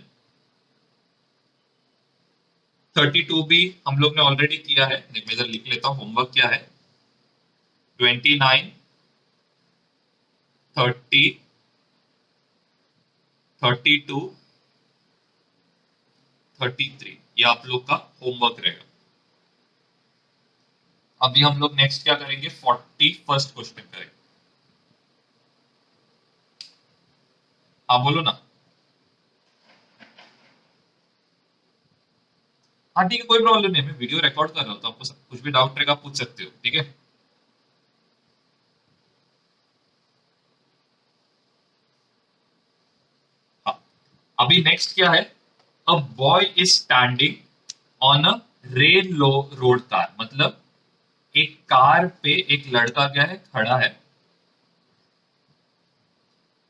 S1: 32 भी हम लोग ने ऑलरेडी किया है, मैं इधर लिख लेता हूँ होमवर्क क्या है। 29 30 32 33 ये आप लोग का होमवर्क रहेगा। अभी हम लोग नेक्स्ट क्या करेंगे, 41st क्वेश्चन करेंगे। हाँ बोलो ना। हाँ ठीक है, कोई प्रॉब्लम नहीं, मैं वीडियो रिकॉर्ड कर रहा हूँ, तो आपको कुछ भी डाउट रहेगा पूछ सकते हो, ठीक है। हाँ, अभी नेक्स्ट क्या है, a boy is standing on a rail road car, मतलब एक कार पे एक लड़का क्या है खड़ा है।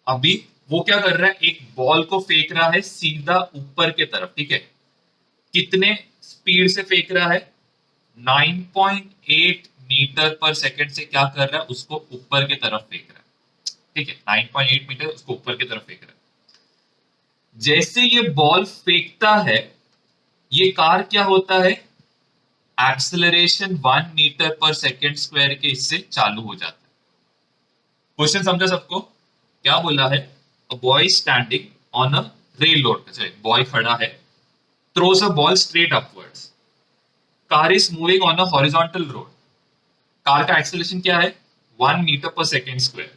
S1: अभी वो क्या कर रहा है, एक बॉल को फेंक रहा है सीधा ऊपर के तरफ, ठीक है। कितने स्पीड से फेंक रहा है, 9.8 मीटर पर सेकंड से क्या कर रहा है, उसको ऊपर की तरफ फेंक रहा है, ठीक है। 9.8 मीटर उसको ऊपर की तरफ फेंक रहा है। जैसे ये बॉल फेंकता है, ये कार क्या होता है, एक्सेलरेशन 1 मीटर पर सेकेंड स्क्वायर के इससे चालू हो जाता है। क्वेश्चन समझा सबको? क्या बोला है, a boy standing on a rail road, boy खड़ा है, throws a ball straight upwards, car is moving on a horizontal road, car का एक्सेलरेशन क्या है, 1 मीटर पर सेकेंड स्क्वायर,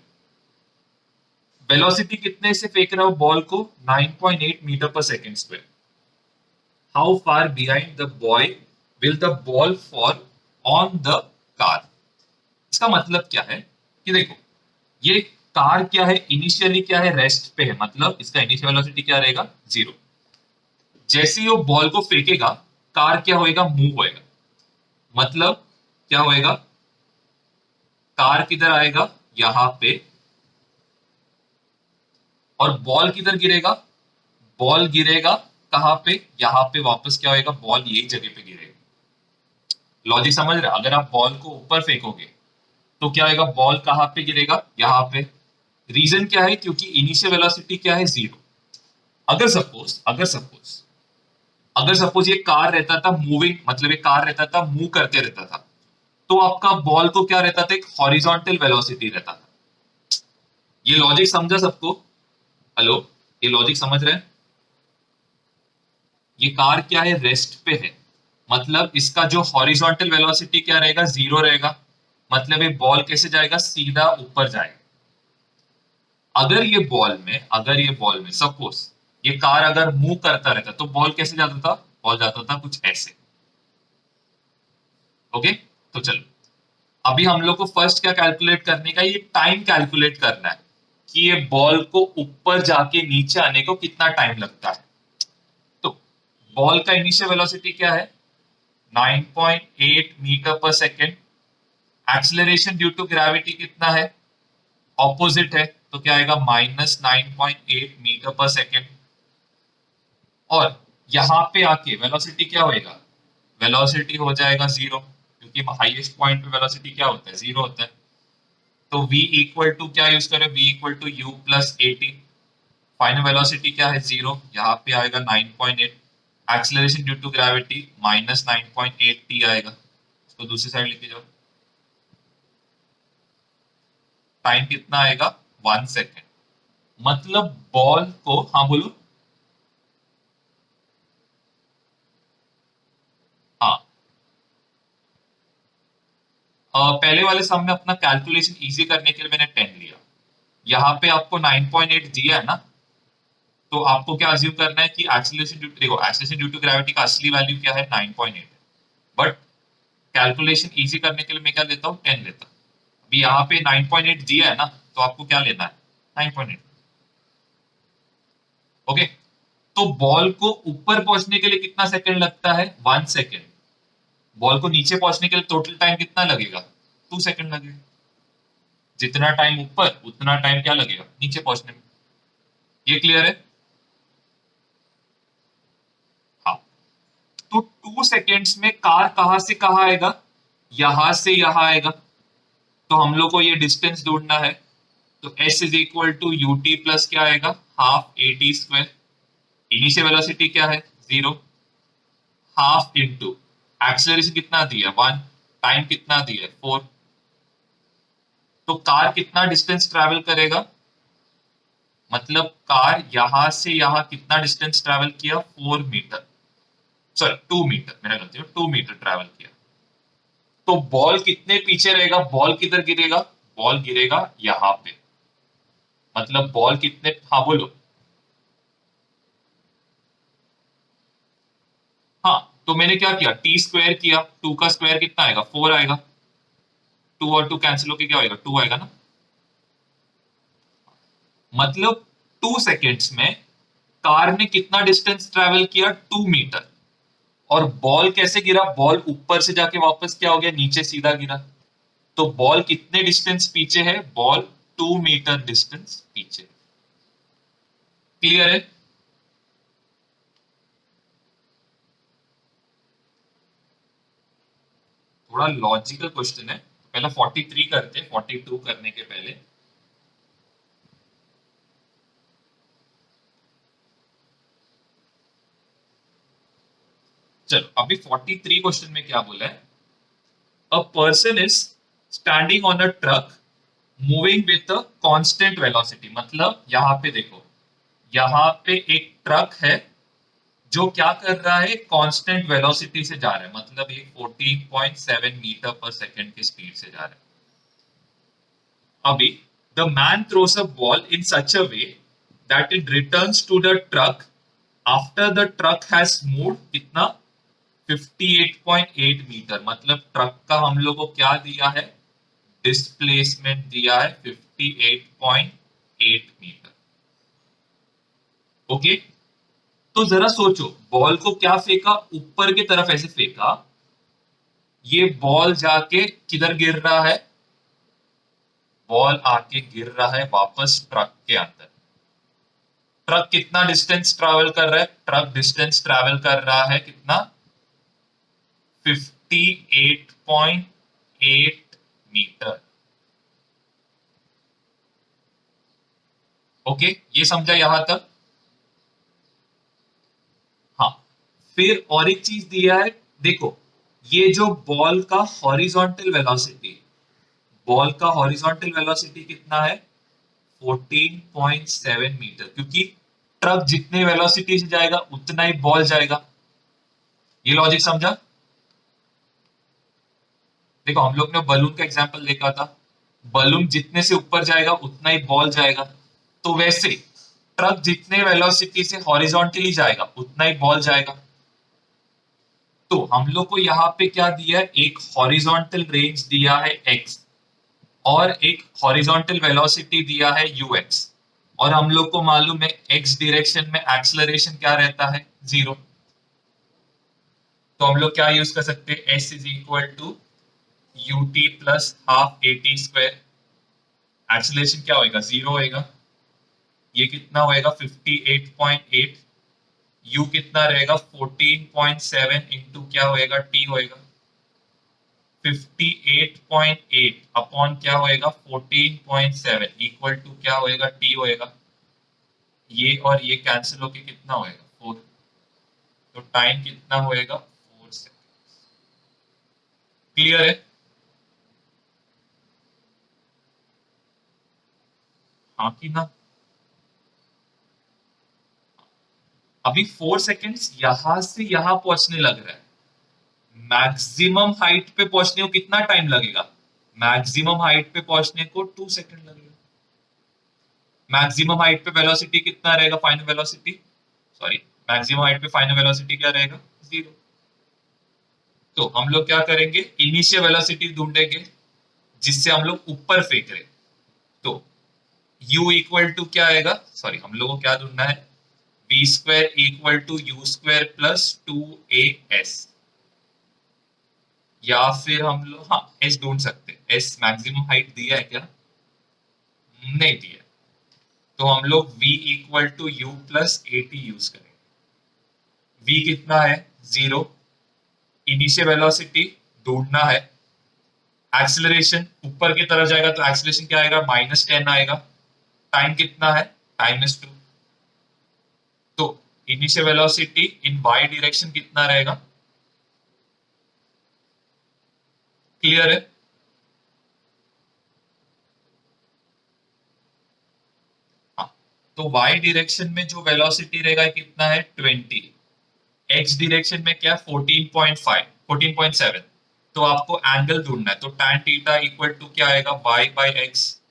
S1: वेलोसिटी कितने से फेंक रहा हो बॉल को, 9.8 मीटर पर second square, how far behind the boy will the ball fall on the car. इसका मतलब क्या है कि देखो, ये कार क्या है, इनिशियली क्या है, रेस्ट पे है, मतलब इसका इनिशियल वेलोसिटी क्या रहेगा, 0। जैसे ही वो बॉल को फेंकेगा, कार क्या होएगा, मूव होएगा। मतलब क्या होएगा, कार किधर आएगा, यहां पे, और बॉल किधर गिरेगा, बॉल गिरेगा कहां पे, यहां पे वापस क्या होएगा, बॉल यही जगह पे गिरेगा। लॉजिक समझ रहे हो? अगर आप बॉल को ऊपर फेंकोगे तो क्या होगा, बॉल कहां पे गिरेगा, यहां पे। रीजन क्या है, क्योंकि इनिशियल वेलोसिटी क्या है, 0। अगर सपोज ये कार रहता था मूविंग, मतलब ये कार रहता था, मूव करते रहता था, तो आपका बॉल को क्या रहता था, एक हॉरिजॉन्टल वेलोसिटी रहता था। ये लॉजिक समझा सबको? हेलो, ये लॉजिक समझ रहे हैं? ये कार क्या है, रेस्ट पे है, मतलब इसका जो हॉरिजॉन्टल वेलोसिटी क्या रहेगा, 0 रहेगा। मतलब ये बॉल कैसे जाएगा, सीधा ऊपर जाएगा। अगर ये बॉल में सपोज ये कार अगर मूव करता रहता, तो बॉल कैसे जाता था, बॉल जाता था कुछ ऐसे। ओके, तो चलो, अभी हम लोग को फर्स्ट क्या कैलकुलेट करने का, ये टाइम कैलकुलेट करना है कि ये बॉल को ऊपर जाके नीचे आने को कितना टाइम लगता है। तो बॉल का इनिशियल वेलोसिटी क्या है, 9.8 मीटर पर second. Acceleration due to gravity कितना है, ऑपोजिट है, तो क्या आएगा, -9.8 मीटर पर सेकेंड। और यहां पे आके वेलोसिटी क्या होएगा, वेलोसिटी हो जाएगा 0, क्योंकि हाईएस्ट पॉइंट पे वेलोसिटी क्या होता है, 0 होता है। तो v इक्वल टू क्या यूज करें, v equal to u plus a t. Final velocity क्या है, 0, यहाँ पे आएगा 9.8। Acceleration due to gravity -9.8 t आएगा, तो दूसरी साइड लेके जाओ, टाइम कितना आएगा, 1 सेकेंड। मतलब बॉल को, हाँ बोलो, हाँ, पहले वाले सम में अपना कैलकुलेशन इजी करने के लिए मैंने 10 लिया। यहाँ पे आपको 9.8 दिया है ना, तो आपको क्या अज्यूम करना है कि एक्सीलरेशन ड्यू, देखो एक्सीलरेशन ड्यू टू ग्रेविटी का असली वैल्यू क्या है, 9.8 है। बट कैलकुलेशन इजी करने के लिए मैं क्या लेता हूँ, 10 लेता हूँ। अभी यहाँ पे 9.8 दिया है ना, तो आपको क्या लेना है, 9.8। ओके, तो बॉल को ऊपर पहुंचने के लिए कितना सेकंड लगता है, 1 सेकंड। बॉल को नीचे पहुंचने के लिए टोटल टाइम कितना लगेगा, 2 सेकंड लगेगा। जितना टाइम ऊपर, उतना टाइम क्या लगेगा नीचे पहुंचने में। ये क्लियर है? हाँ। तो 2 सेकेंड्स में कार कहां से कहां आएगा, यहां से यहां आएगा। तो हम लोग को ये डिस्टेंस ढूंढना है, तो s is equal to u t plus क्या आएगा, half a t square. Initial velocity क्या है, 0, हाफ इंटू एक्सेलरेशन कितना दिया, 1, टाइम कितना दिया, 4। तो कार कितना डिस्टेंस ट्रेवल करेगा, मतलब कार यहां से यहां कितना डिस्टेंस ट्रेवल किया, 4 मीटर, सॉरी 2 मीटर, मेरा गलती है, 2 मीटर ट्रेवल किया। तो बॉल कितने पीछे रहेगा, बॉल किधर गिरेगा, बॉल गिरेगा यहां पे। मतलब बॉल कितने, हाँ बोलो। हाँ, तो मैंने क्या किया, टी स्क्वायर किया, 2 का स्क्वायर कितना आएगा, 4 आएगा। 2 और 2 कैंसिल होके क्या आएगा, 2 आएगा ना। मतलब 2 सेकेंड्स में कार ने कितना डिस्टेंस ट्रेवल किया, 2 मीटर। और बॉल कैसे गिरा, बॉल ऊपर से जाके वापस क्या हो गया, नीचे सीधा गिरा। तो बॉल कितने डिस्टेंस पीछे है, बॉल 2 मीटर डिस्टेंस पीछे। क्लियर है? थोड़ा लॉजिकल क्वेश्चन है, तो पहले 43 करते हैं 42 करने के पहले। चलो अभी 43 क्वेश्चन में क्या बोला है, a person is standing on a truck moving with a constant velocity. मतलब यहाँ पे देखो, यहाँ पे एक ट्रक है जो क्या कर रहा है, कांस्टेंट वेलोसिटी से जा रहा है, मतलब ये 14.7 मीटर पर सेकंड की स्पीड से जा रहा है। अभी the man throws a ball in such a way that it returns to the truck after the truck has move कितना, 58.8 मीटर। मतलब ट्रक का हम लोग को क्या दिया है, डिस्प्लेसमेंट दिया है 58.8 मीटर। ओके, तो जरा सोचो, बॉल को क्या फेंका, ऊपर की तरफ ऐसे फेंका, ये बॉल जाके किधर गिर रहा है, बॉल आके गिर रहा है वापस ट्रक के अंदर। ट्रक कितना डिस्टेंस ट्रैवल कर रहा है, ट्रक डिस्टेंस ट्रैवल कर रहा है कितना, 58.8 मीटर। ओके, ये समझा यहां तक? हाँ, फिर और एक चीज दिया है, देखो ये जो बॉल का हॉरिजॉन्टल वेलोसिटी, बॉल का हॉरिजॉन्टल वेलोसिटी कितना है, 14.7 मीटर, क्योंकि ट्रक जितने वेलोसिटी से जाएगा उतना ही बॉल जाएगा। ये लॉजिक समझा? देखो हम लोग ने बलून का एग्जांपल देखा था, बलून जितने से ऊपर जाएगा उतना ही बॉल जाएगा, तो वैसे ट्रक जितने वेलोसिटी से हॉरिजॉन्टली जाएगा उतना ही बॉल जाएगा। तो हम लोग को यहाँ पे क्या दिया है, एक हॉरिजॉन्टल रेंज दिया है x और एक हॉरिजॉन्टल वेलोसिटी दिया है ux, और हम लोग को मालूम है x डायरेक्शन में एक्सेलरेशन क्या रहता है, 0। तो हम लोग क्या यूज कर सकते हैं, s is equal to u t plus half a t square. Acceleration क्या होएगा, 0 होएगा। ये कितना होएगा, 58.8। यू कितना रहेगा, 14.7 इंटू क्या होएगा, टी होएगा। 58.8 अपॉन क्या होएगा, 14.7 इक्वल टू क्या होएगा, टी होएगा। ये और ये कैंसिल होके कितना होएगा, 4। तो टाइम कितना होएगा, 4 सेकेंड। क्लियर है? हाँ कि ना? अभी 4 सेकेंड्स यहां से यहां पहुंचने लग रहा है, मैक्सिमम हाइट पे पहुंचने को कितना टाइम लगेगा, मैक्सिमम हाइट पे पहुंचने को 2 सेकेंड लगेगा। मैक्सिमम हाइट पे वेलोसिटी कितना रहेगा, final velocity, sorry, maximum height पे फाइनल वेलोसिटी क्या रहेगा, 0। तो हम लोग क्या करेंगे, इनिशियल वेलोसिटी ढूंढेंगे जिससे हम लोग ऊपर फेंक रहे। तो u इक्वल टू क्या आएगा, सॉरी हम लोग को क्या ढूंढना है, v square equal to u square plus 2as। या फिर हम लोग हाँ s ढूंढ सकते हैं, s मैक्सिमम हाइट दिया है क्या, नहीं दिया। तो हम लोग v equal to u plus a t use करेंगे। v कितना है, 0। इनिशियल वेलोसिटी ढूंढना है, एक्सेलरेशन ऊपर की तरफ जाएगा तो एक्सेलरेशन क्या आएगा, -10 आएगा। टाइम कितना है, टाइम इज 2। तो initial velocity in y direction कितना रहेगा, क्लियर है? हाँ, तो वाई डायरेक्शन में जो वेलोसिटी रहेगा कितना है, 20। एक्स डायरेक्शन में क्या, 14.5 14.7। तो आपको एंगल ढूंढना है, तो tan थीटा इक्वल टू क्या आएगा, y बाई एक्स।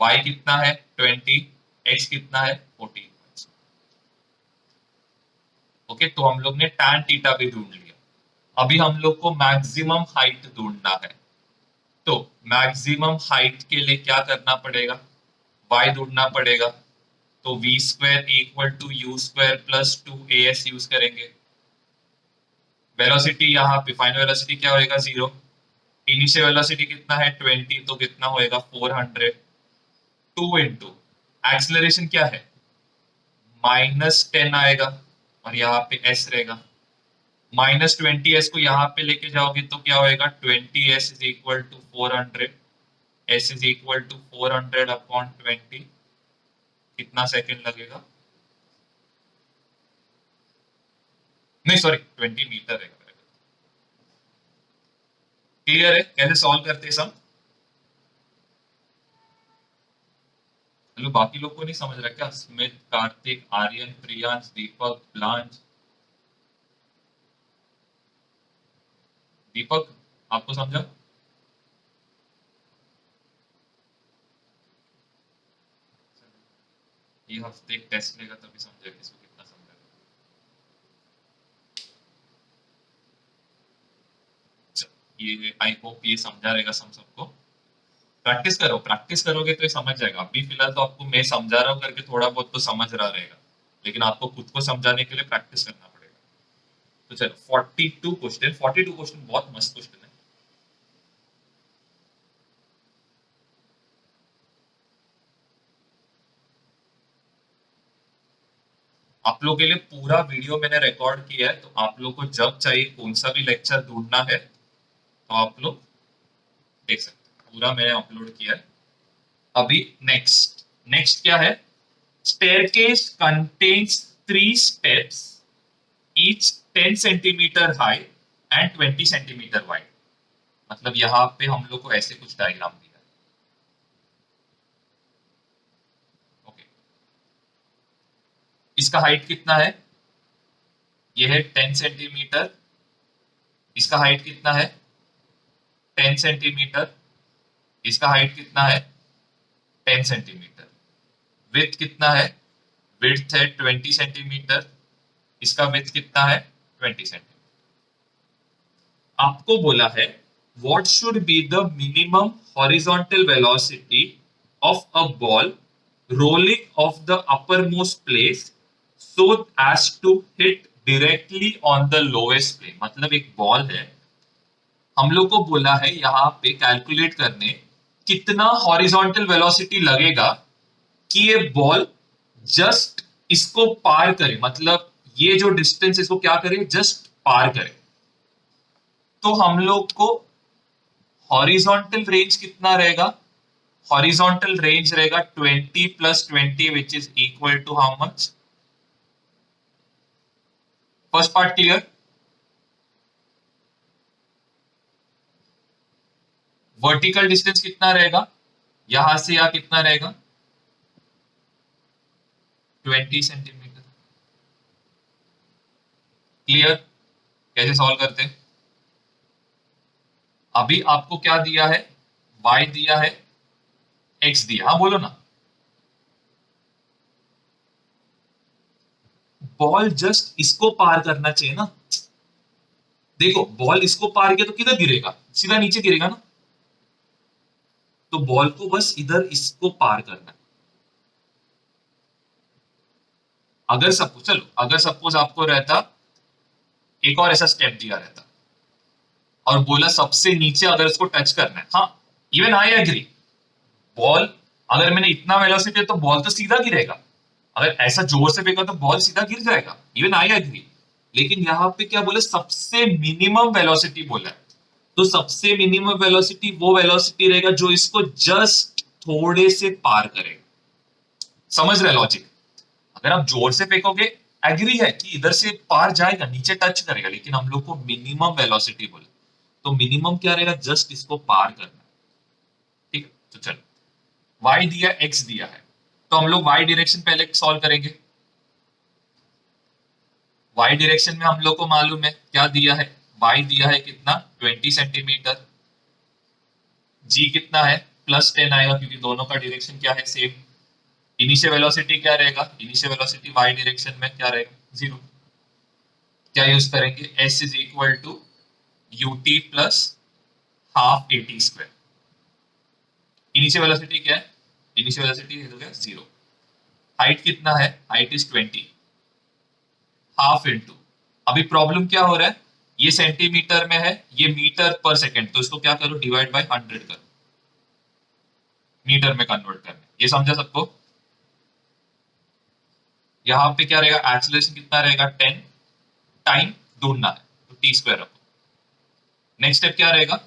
S1: y कितना है, 20, x कितना है, 14। ओके, तो हम लोग ने tan थीटा भी ढूंढ लिया। अभी हम लोग को मैक्सिमम हाइट ढूंढना है, तो मैक्सिमम हाइट के लिए क्या करना पड़ेगा, y ढूंढना पड़ेगा। तो v square equal to u square plus 2as use करेंगे। वेलोसिटी यहाँ पे फाइनल वेलोसिटी क्या होएगा, 0। इनिशियल वेलोसिटी कितना है, 20, तो कितना होएगा, 400। 2 इंटू एक्सलरेशन क्या है, -10 आएगा और यहाँ पे s रहेगा। -20s को यहाँ पे लेके जाओगे तो क्या होएगा, 20s is equal to 400, s is equal to 400 upon 20। कितना सेकंड लगेगा, नहीं सॉरी 20 मीटर है। क्लियर है कैसे सॉल्व करते हैं सब? चलो बाकी लोग को नहीं समझ रहा क्या? स्मिथ, कार्तिक, आर्यन, प्रियांश, दीपक, ब्लांच। दीपक आपको समझा? ये हफ्ते एक टेस्ट लेगा तभी समझेगा इसको कितना समझा। ये आई होप ये समझा रहेगा सब सबको। प्रैक्टिस करो, प्रैक्टिस करोगे तो ये समझ जाएगा। अभी फिलहाल तो आपको मैं समझा रहा हूँ करके थोड़ा बहुत तो समझ रहा रहेगा, लेकिन आपको खुद को समझाने के लिए प्रैक्टिस करना पड़ेगा। तो चलो 42 क्वेश्चन बहुत मस्त क्वेश्चन है। आप लोग के लिए पूरा वीडियो मैंने रिकॉर्ड किया है, तो आप लोग को जब चाहिए कौन सा भी लेक्चर ढूंढना है तो आप लोग देख सकते हैं। पूरा मैंने अपलोड किया है। अभी नेक्स्ट नेक्स्ट क्या है? staircase contains 3 steps, each 10 centimetre high and 20 centimetre wide. मतलब यहाँ पे हम लोग को ऐसे कुछ डायग्राम दिया है। ओके, इसका हाइट कितना है? ये है 10 सेंटीमीटर। इसका हाइट कितना है? 10 सेंटीमीटर। इसका हाइट कितना है? 10 सेंटीमीटर। विड्थ कितना है? विड्थ है 20 सेंटीमीटर। इसका विड्थ कितना है? 20 सेंटीमीटर। आपको बोला है what should be the minimum horizontal velocity of a ball rolling off the uppermost place so as to hit directly on the lowest plane। मतलब एक बॉल है, हम लोग को बोला है यहाँ पे कैलकुलेट करने कितना हॉरिजॉन्टल वेलोसिटी लगेगा कि ये बॉल जस्ट इसको पार करे, मतलब ये जो डिस्टेंस इसको क्या करे, जस्ट पार करे। तो हम लोग को हॉरिजॉन्टल रेंज कितना रहेगा? हॉरिजॉन्टल रेंज रहेगा 20 + 20 which is equal to how much? First part clear? Vertical distance कितना रहेगा यहां से, या कितना रहेगा? 20 सेंटीमीटर। क्लियर? कैसे सॉल्व करते हैं? अभी आपको क्या दिया है? y दिया है, x दिया। हाँ बोलो ना। बॉल जस्ट इसको पार करना चाहिए ना। देखो बॉल इसको पार किया तो किधर गिरेगा? सीधा नीचे गिरेगा ना। तो बॉल को बस इधर इसको पार करना है। अगर सपोज, चलो अगर सपोज आपको रहता एक और ऐसा स्टेप दिया रहता और बोला सबसे नीचे अगर इसको टच करना है, हाँ इवन आई एग्री, बॉल अगर मैंने इतना वेलोसिटी है तो बॉल तो सीधा गिरेगा। अगर ऐसा जोर से फेंका तो बॉल सीधा गिर जाएगा, इवन आई एग्री। लेकिन यहाँ पे क्या बोले, सबसे मिनिमम वेलोसिटी बोला है। तो सबसे मिनिमम वेलोसिटी वो वेलोसिटी रहेगा जो इसको जस्ट थोड़े से पार करेगा। समझ रहे लॉजिक? अगर आप जोर से फेंकोगे, एग्री है कि इधर से पार जाएगा, नीचे टच करेगा, लेकिन हम लोग को मिनिमम वेलोसिटी बोले तो मिनिमम क्या रहेगा, जस्ट इसको पार करना। ठीक है, तो चलो y दिया x दिया है, तो हम लोग y डायरेक्शन पहले सॉल्व करेंगे। y डायरेक्शन में हम लोग को मालूम है क्या दिया है, y दिया है कितना, 20 सेंटीमीटर। g कितना है, +10 आएगा क्योंकि दोनों का डायरेक्शन क्या है, सेम। इनिशियल वेलोसिटी क्या रहेगा, इनिशियल वेलोसिटी y डायरेक्शन में क्या रहेगा, 0। क्या यूज करेंगे, s is equal to ut plus half at square. Initial velocity क्या है, इनिशियल वेलोसिटी हो गया 0। हाइट कितना है, हाइट इज 20, हाफ इंटू, अभी प्रॉब्लम क्या हो रहा है, ये सेंटीमीटर में है, ये मीटर पर सेकेंड, तो इसको क्या करो, डिवाइड बाय 100 करो, मीटर में कन्वर्ट करना। ये समझा सबको? यहाँ पे क्या रहेगा, एक्सेलरेशन कितना रहेगा 10, टाइम ढूंढना है तो टी स्क्वायर रखो। नेक्स्ट स्टेप क्या रहेगा,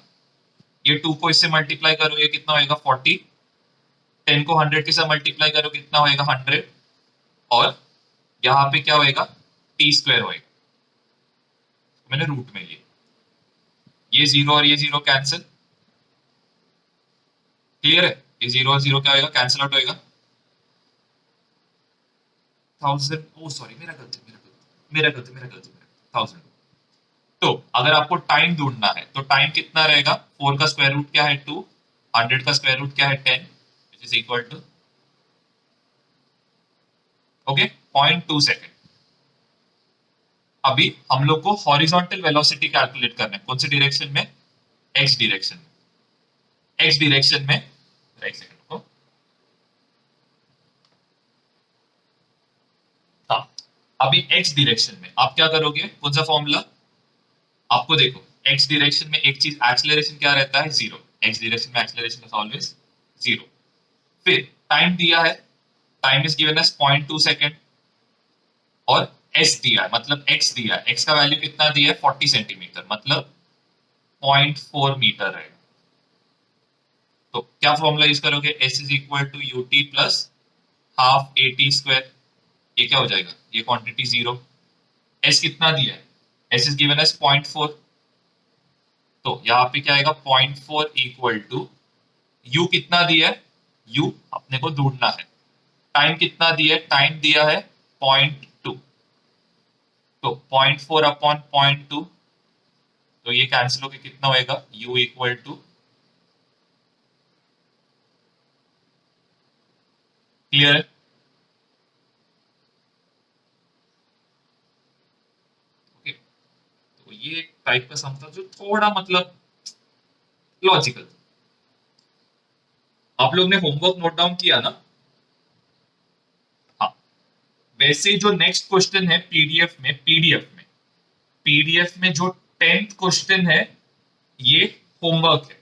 S1: ये 2 को इससे मल्टीप्लाई करो, ये कितना होएगा 40, 10 को 100 के साथ मल्टीप्लाई करो, कितना होएगा 100, और यहाँ पे क्या होएगा टी स्क्वायर होएगा, मैंने रूट में लिया, ये जीरो और ये जीरो कैंसिल, क्लियर है, ये जीरो और जीरो क्या होएगा, कैंसिल आउट होएगा, 1000, ओ सॉरी मेरा गलती, मेरा गलती 1000। तो अगर आपको टाइम ढूंढना है तो टाइम कितना रहेगा, 4 का स्क्वायर रूट क्या है 2, 100 का स्क्वायर रूट क्या है 10, which is equal to, okay, 0.2 second. अभी हम लोग को हॉरिजॉन्टल वेलोसिटी कैलकुलेट करना है, कौन सी डायरेक्शन में, एक्स डायरेक्शन में, एक्स डायरेक्शन में, एक सेकंड को, हाँ, अभी एक्स डायरेक्शन में आप क्या करोगे, कौन सा फॉर्मूला, आपको देखो एक्स डायरेक्शन में एक चीज, एक्सेलरेशन क्या रहता है, जीरो, एक्स डायरेक्शन में एक्सेलरेशन इज ऑलवेज जीरो। फिर टाइम दिया है, time is given as 0.2 second, और एस दिया है, मतलब एक्स दिया है, एक्स का वैल्यू कितना दिया है 40 सेंटीमीटर, मतलब 0.4 मीटर है। तो क्या फॉर्मूला यूज करोगे, s is equal to u t plus half a t square, ये क्या हो जाएगा, ये क्वांटिटी जीरो, एस कितना दिया है, एस इज गिवन एज 0.4, तो यहाँ पे क्या आएगा 0.4 इक्वल टू, यू कितना दिया है, यू अपने को ढूंढना है, टाइम कितना दिया है, टाइम दिया है 0.2, तो 0.4 अपॉन 0.2, तो ये कैंसिल होकर कितना होएगा, u इक्वल टू, क्लियर है, ओके। तो ये एक टाइप का सम था जो थोड़ा मतलब लॉजिकल, आप लोग ने होमवर्क नोट डाउन किया ना, हाँ, वैसे जो नेक्स्ट क्वेश्चन है पीडीएफ में जो 10th क्वेश्चन है, ये होमवर्क है,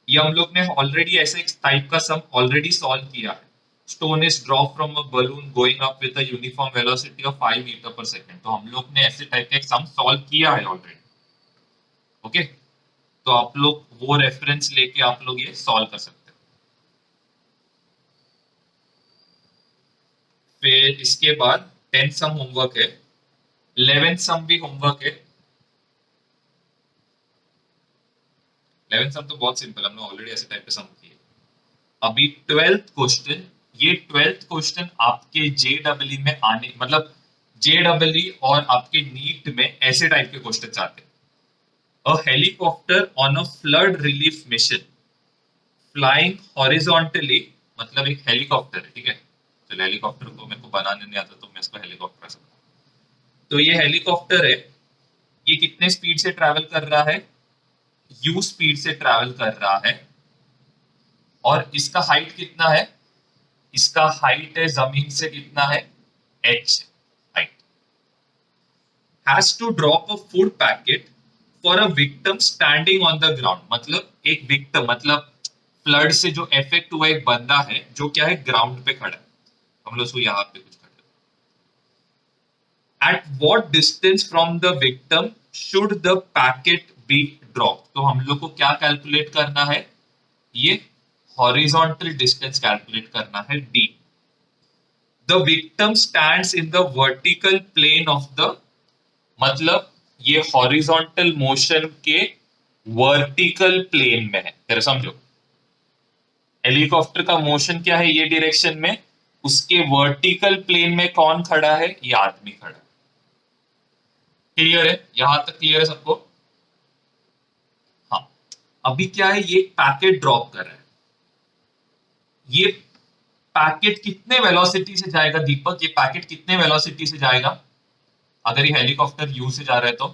S1: ये हम लोग ने ऑलरेडी ऐसे एक टाइप का सम ऑलरेडी सॉल्व किया है, stone is drop from a balloon going up with a uniform velocity of 5 metre पर सेकंड, तो हम लोग ने ऐसे टाइप का एक सम सॉल्व किया है ऑलरेडी, ओके। तो आप लोग वो रेफरेंस लेके आप लोग ये सॉल्व कर सकते हो। फिर इसके बाद 10th सम होमवर्क है, 11th सम भी होमवर्क है, 11th सम तो बहुत सिंपल, हमने ऑलरेडी ऐसे टाइप के सम किए। अभी 12th क्वेश्चन, ये 12th क्वेश्चन आपके जेडब्ल्यू में आने, मतलब जेडब्ल्यू और आपके नीट में ऐसे टाइप के क्वेश्चन आते हैं। A helicopter on a flood relief mission flying horizontally, मतलब एक हेलीकॉप्टर है, ठीक है, चलो हेलीकॉप्टर को मेरे को बनाने नहीं आता तो मैं इसको हेलीकॉप्टर सकता हूँ। तो ये हेलीकॉप्टर है, ये कितने स्पीड से ट्रैवल कर रहा है, यू स्पीड से ट्रैवल कर रहा है, और इसका हाइट कितना है, इसका हाइट है जमीन से कितना है, h height, has to drop a food packet for a victim standing on the ground, मतलब एक विक्टिम, मतलब फ्लड से जो इफेक्ट हुआ एक बंदा है जो क्या है ग्राउंड पे खड़ा है, हम लोग उसको यहाँ पे कुछ खड़े, at what distance from the victim should the packet be drop, तो हम लोग को क्या कैलकुलेट करना है, ये हॉरिजॉन्टल डिस्टेंस कैलकुलेट करना है d. The victim stands in the vertical plane of the, मतलब ये हॉरिजॉन्टल मोशन के वर्टिकल प्लेन में है, तेरे समझो, हेलीकॉप्टर का मोशन क्या है ये डायरेक्शन में, उसके वर्टिकल प्लेन में कौन खड़ा है, ये आदमी खड़ा है, क्लियर है, यहां तक क्लियर है सबको, हाँ। अभी क्या है, ये पैकेट ड्रॉप कर रहा है, ये पैकेट कितने वेलोसिटी से जाएगा दीपक, ये पैकेट कितने वेलोसिटी से जाएगा, अगर ये हेलीकॉप्टर यू से जा रहा है तो,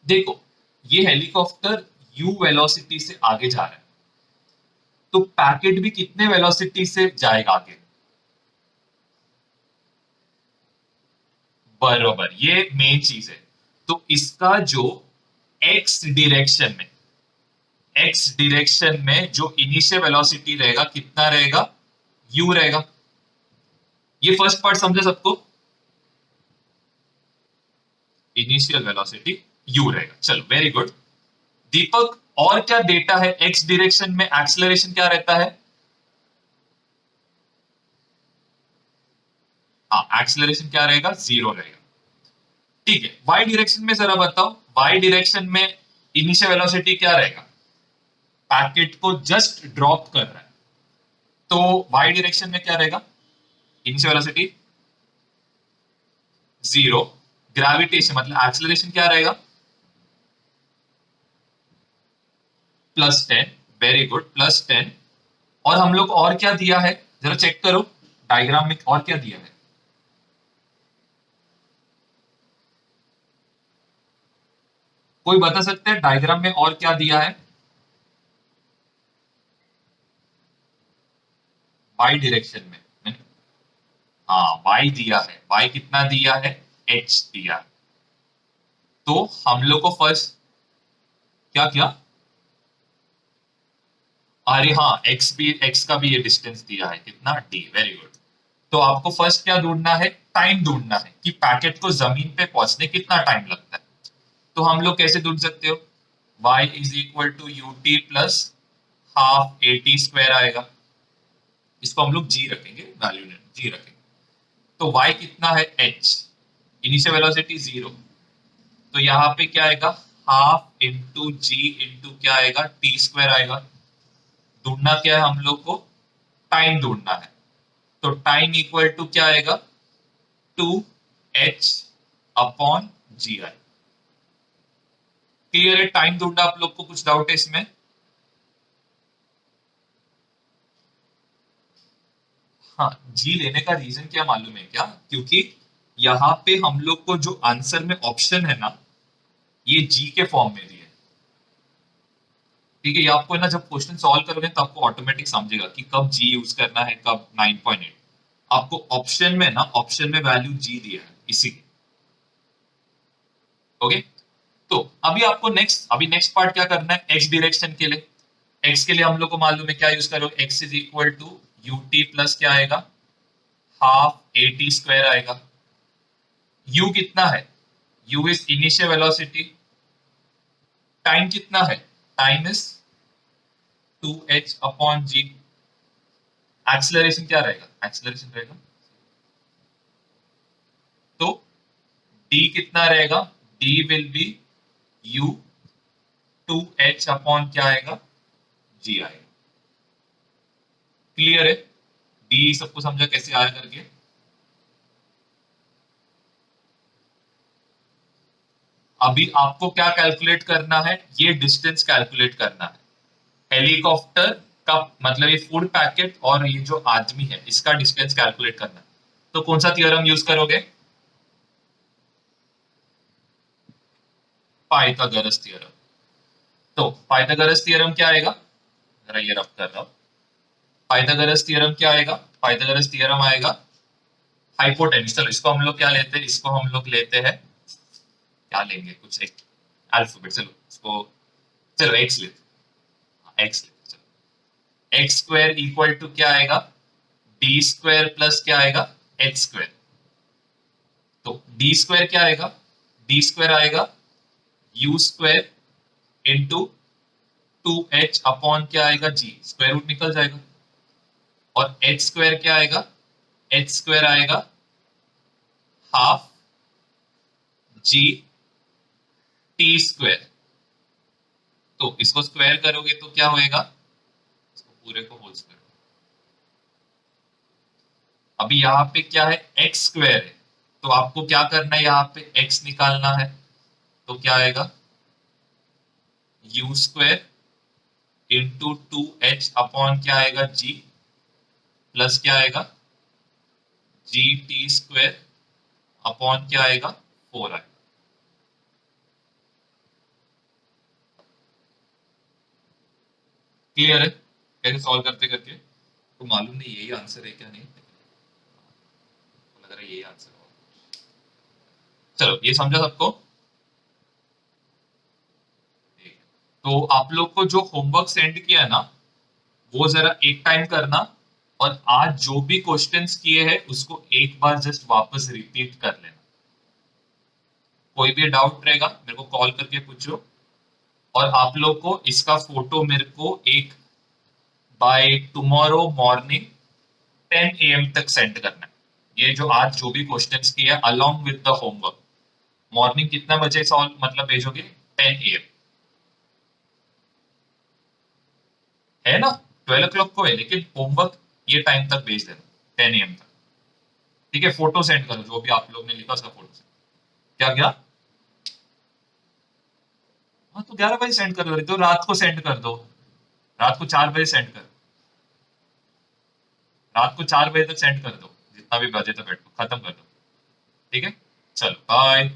S1: देखो ये हेलीकॉप्टर यू वेलोसिटी से आगे जा रहा है, तो पैकेट भी कितने वेलोसिटी से जाएगा आगे, बरोबर, ये मेन चीज है। तो इसका जो एक्स डायरेक्शन में, एक्स डायरेक्शन में जो इनिशियल वेलोसिटी रहेगा कितना रहेगा, u रहेगा। ये फर्स्ट पार्ट समझे सबको, इनिशियल वेलोसिटी u रहेगा। चलो वेरी गुड। दीपक और क्या डेटा है, एक्स डायरेक्शन में एक्सेलरेशन क्या रहता है? हाँ, एक्सेलरेशन क्या रहेगा, 0 रहेगा। ठीक है, वाई डायरेक्शन में जरा बताओ, वाई डायरेक्शन में इनिशियल वेलोसिटी क्या रहेगा? पैकेट को जस्ट ड्रॉप कर रहा है, तो वाई डायरेक्शन में क्या रहेगा, इनिशियल वेलोसिटी 0। ग्रेविटेशन मतलब एक्सेलरेशन क्या रहेगा, +10। Very good, +10। और हम लोग और क्या दिया है, जरा चेक करो डायग्राम में और क्या दिया है। कोई बता सकते हैं डायग्राम में और क्या दिया है? वाई डायरेक्शन में, हाँ वाई दिया है। वाई कितना दिया है, एच दिया है। तो हम लोग को फर्स्ट क्या क्या, अरे हाँ, एक्स का भी ये डिस्टेंस दिया है कितना, डी। Very good. तो आपको फर्स्ट क्या ढूंढना है, टाइम ढूंढना है कि पैकेट को जमीन पे पहुंचने कितना टाइम लगता है। तो हम लोग कैसे ढूंढ सकते हो, y is equal to u t plus half a t square आएगा। इसको हम लोग जी रखेंगे, वैल्यू जी रखेंगे। तो y कितना है, h, इनिशियल वेलोसिटी 0। तो यहाँ पे क्या आएगा, हाफ इंटू जी इंटू क्या आएगा, टी स्क्वायर आएगा। ढूंढना क्या है हम लोग को, टाइम ढूंढना है। तो टाइम इक्वल टू क्या आएगा, 2h अपॉन जी आई। क्लियर है, टाइम ढूंढना। आप लोग को कुछ डाउट है इसमें? हाँ, जी लेने का रीजन क्या मालूम है क्या, क्योंकि यहाँ पे हम लोग को जो आंसर में ऑप्शन है ना, ये जी के फॉर्म में दिए। ठीक है, ये आपको है ना, जब क्वेश्चन सॉल्व करोगे तो आपको ऑटोमेटिक समझेगा कि कब जी यूज करना है, कब 9.8। आपको ऑप्शन में ना, ऑप्शन में वैल्यू जी दिया है इसी। ओके। तो अभी आपको नेक्स्ट पार्ट क्या करना है, एक्स डायरेक्शन के लिए। एक्स के लिए हम लोग को मालूम है क्या यूज करो, x is equal to u t plus क्या आएगा, हाफ ए टी स्क्वायर आएगा। यू कितना है, u is initial velocity. Time कितना है, time is 2h upon g. Acceleration क्या रहेगा, एक्सेलरेशन रहेगा, तो d कितना रहेगा, d will be u 2h upon क्या आएगा, g आएगा। क्लियर है, d सबको समझा कैसे आया करके। अभी आपको क्या कैलकुलेट करना है, ये डिस्टेंस कैलकुलेट करना है। हेलीकॉप्टर का मतलब ये फूड पैकेट और ये जो आदमी है इसका डिस्टेंस कैलकुलेट करना है। तो कौन सा थियरम यूज करोगे, पाइथागोरस थ्योरम। तो पाइथागोरस थ्योरम क्या आएगा, जरा ये रब कर रहा हूं। पाइथागोरस थ्योरम क्या आएगा, पाइथागोरस थ्योरम आएगा हाइपोटेन्यूज। चलो इसको हम लोग क्या लेते हैं, इसको हम लोग लेते हैं, क्या लेंगे, कुछ एक अल्फाबेट। चलो इसको, चलो एक्स लेते, एक्स लेते। चलो एक्स स्क्वायर इक्वल टू क्या आएगा, डी स्क्वायर प्लस क्या आएगा, एच स्क्वायर। तो डी स्क्वायर क्या आएगा, डी स्क्वायर आएगा you square into 2h upon क्या आएगा, जी, स्क्वायर रूट निकल जाएगा। और एच स्क्वायर क्या आएगा, एच स्क्वायर आएगा हाफ जी टी स्क्वायर। तो इसको स्क्वायर करोगे तो क्या होएगा, इसको पूरे को होल स्क्वायर। अभी यहाँ पे क्या है, एक्स स्क्वायर है, तो आपको क्या करना है, यहाँ पे एक्स निकालना है। तो क्या आएगा, you square into 2h upon क्या आएगा, जी, प्लस क्या आएगा, जी टी स्क्वायर अपॉन क्या आएगा, 4 आएगा। क्लियर है, कैसे सॉल्व करते करके। तो मालूम नहीं यही आंसर है क्या, नहीं लग रहा है यही आंसर होगा। चलो ये समझा सबको। ठीक है। तो आप लोग को जो होमवर्क सेंड किया है ना, वो जरा एक टाइम करना, और आज जो भी क्वेश्चंस किए हैं उसको एक बार जस्ट वापस रिपीट कर लेना। कोई भी डाउट रहेगा मेरे को कॉल करके पूछो, और आप लोग को इसका फोटो मेरे को एक बाय टुमारो मॉर्निंग 10 AM तक सेंड करना है। ये जो आज जो भी क्वेश्चंस किए along with the homework, morning कितना बजे सॉल्व मतलब भेजोगे? 10 AM है ना, 12 o'clock को है, लेकिन होमवर्क ये टाइम तक भेज देना, 10 AM तक। ठीक है, फोटो सेंड करो जो भी आप लोग ने लिखा उसका फोटो सेंड। क्या क्या? हाँ तो 11 बजे सेंड कर दो, तो रात को सेंड कर दो, रात को 4 बजे सेंड कर, रात को 4 बजे तक सेंड कर दो, जितना भी बजे तक बैठो खत्म कर दो। ठीक है, चलो बाय।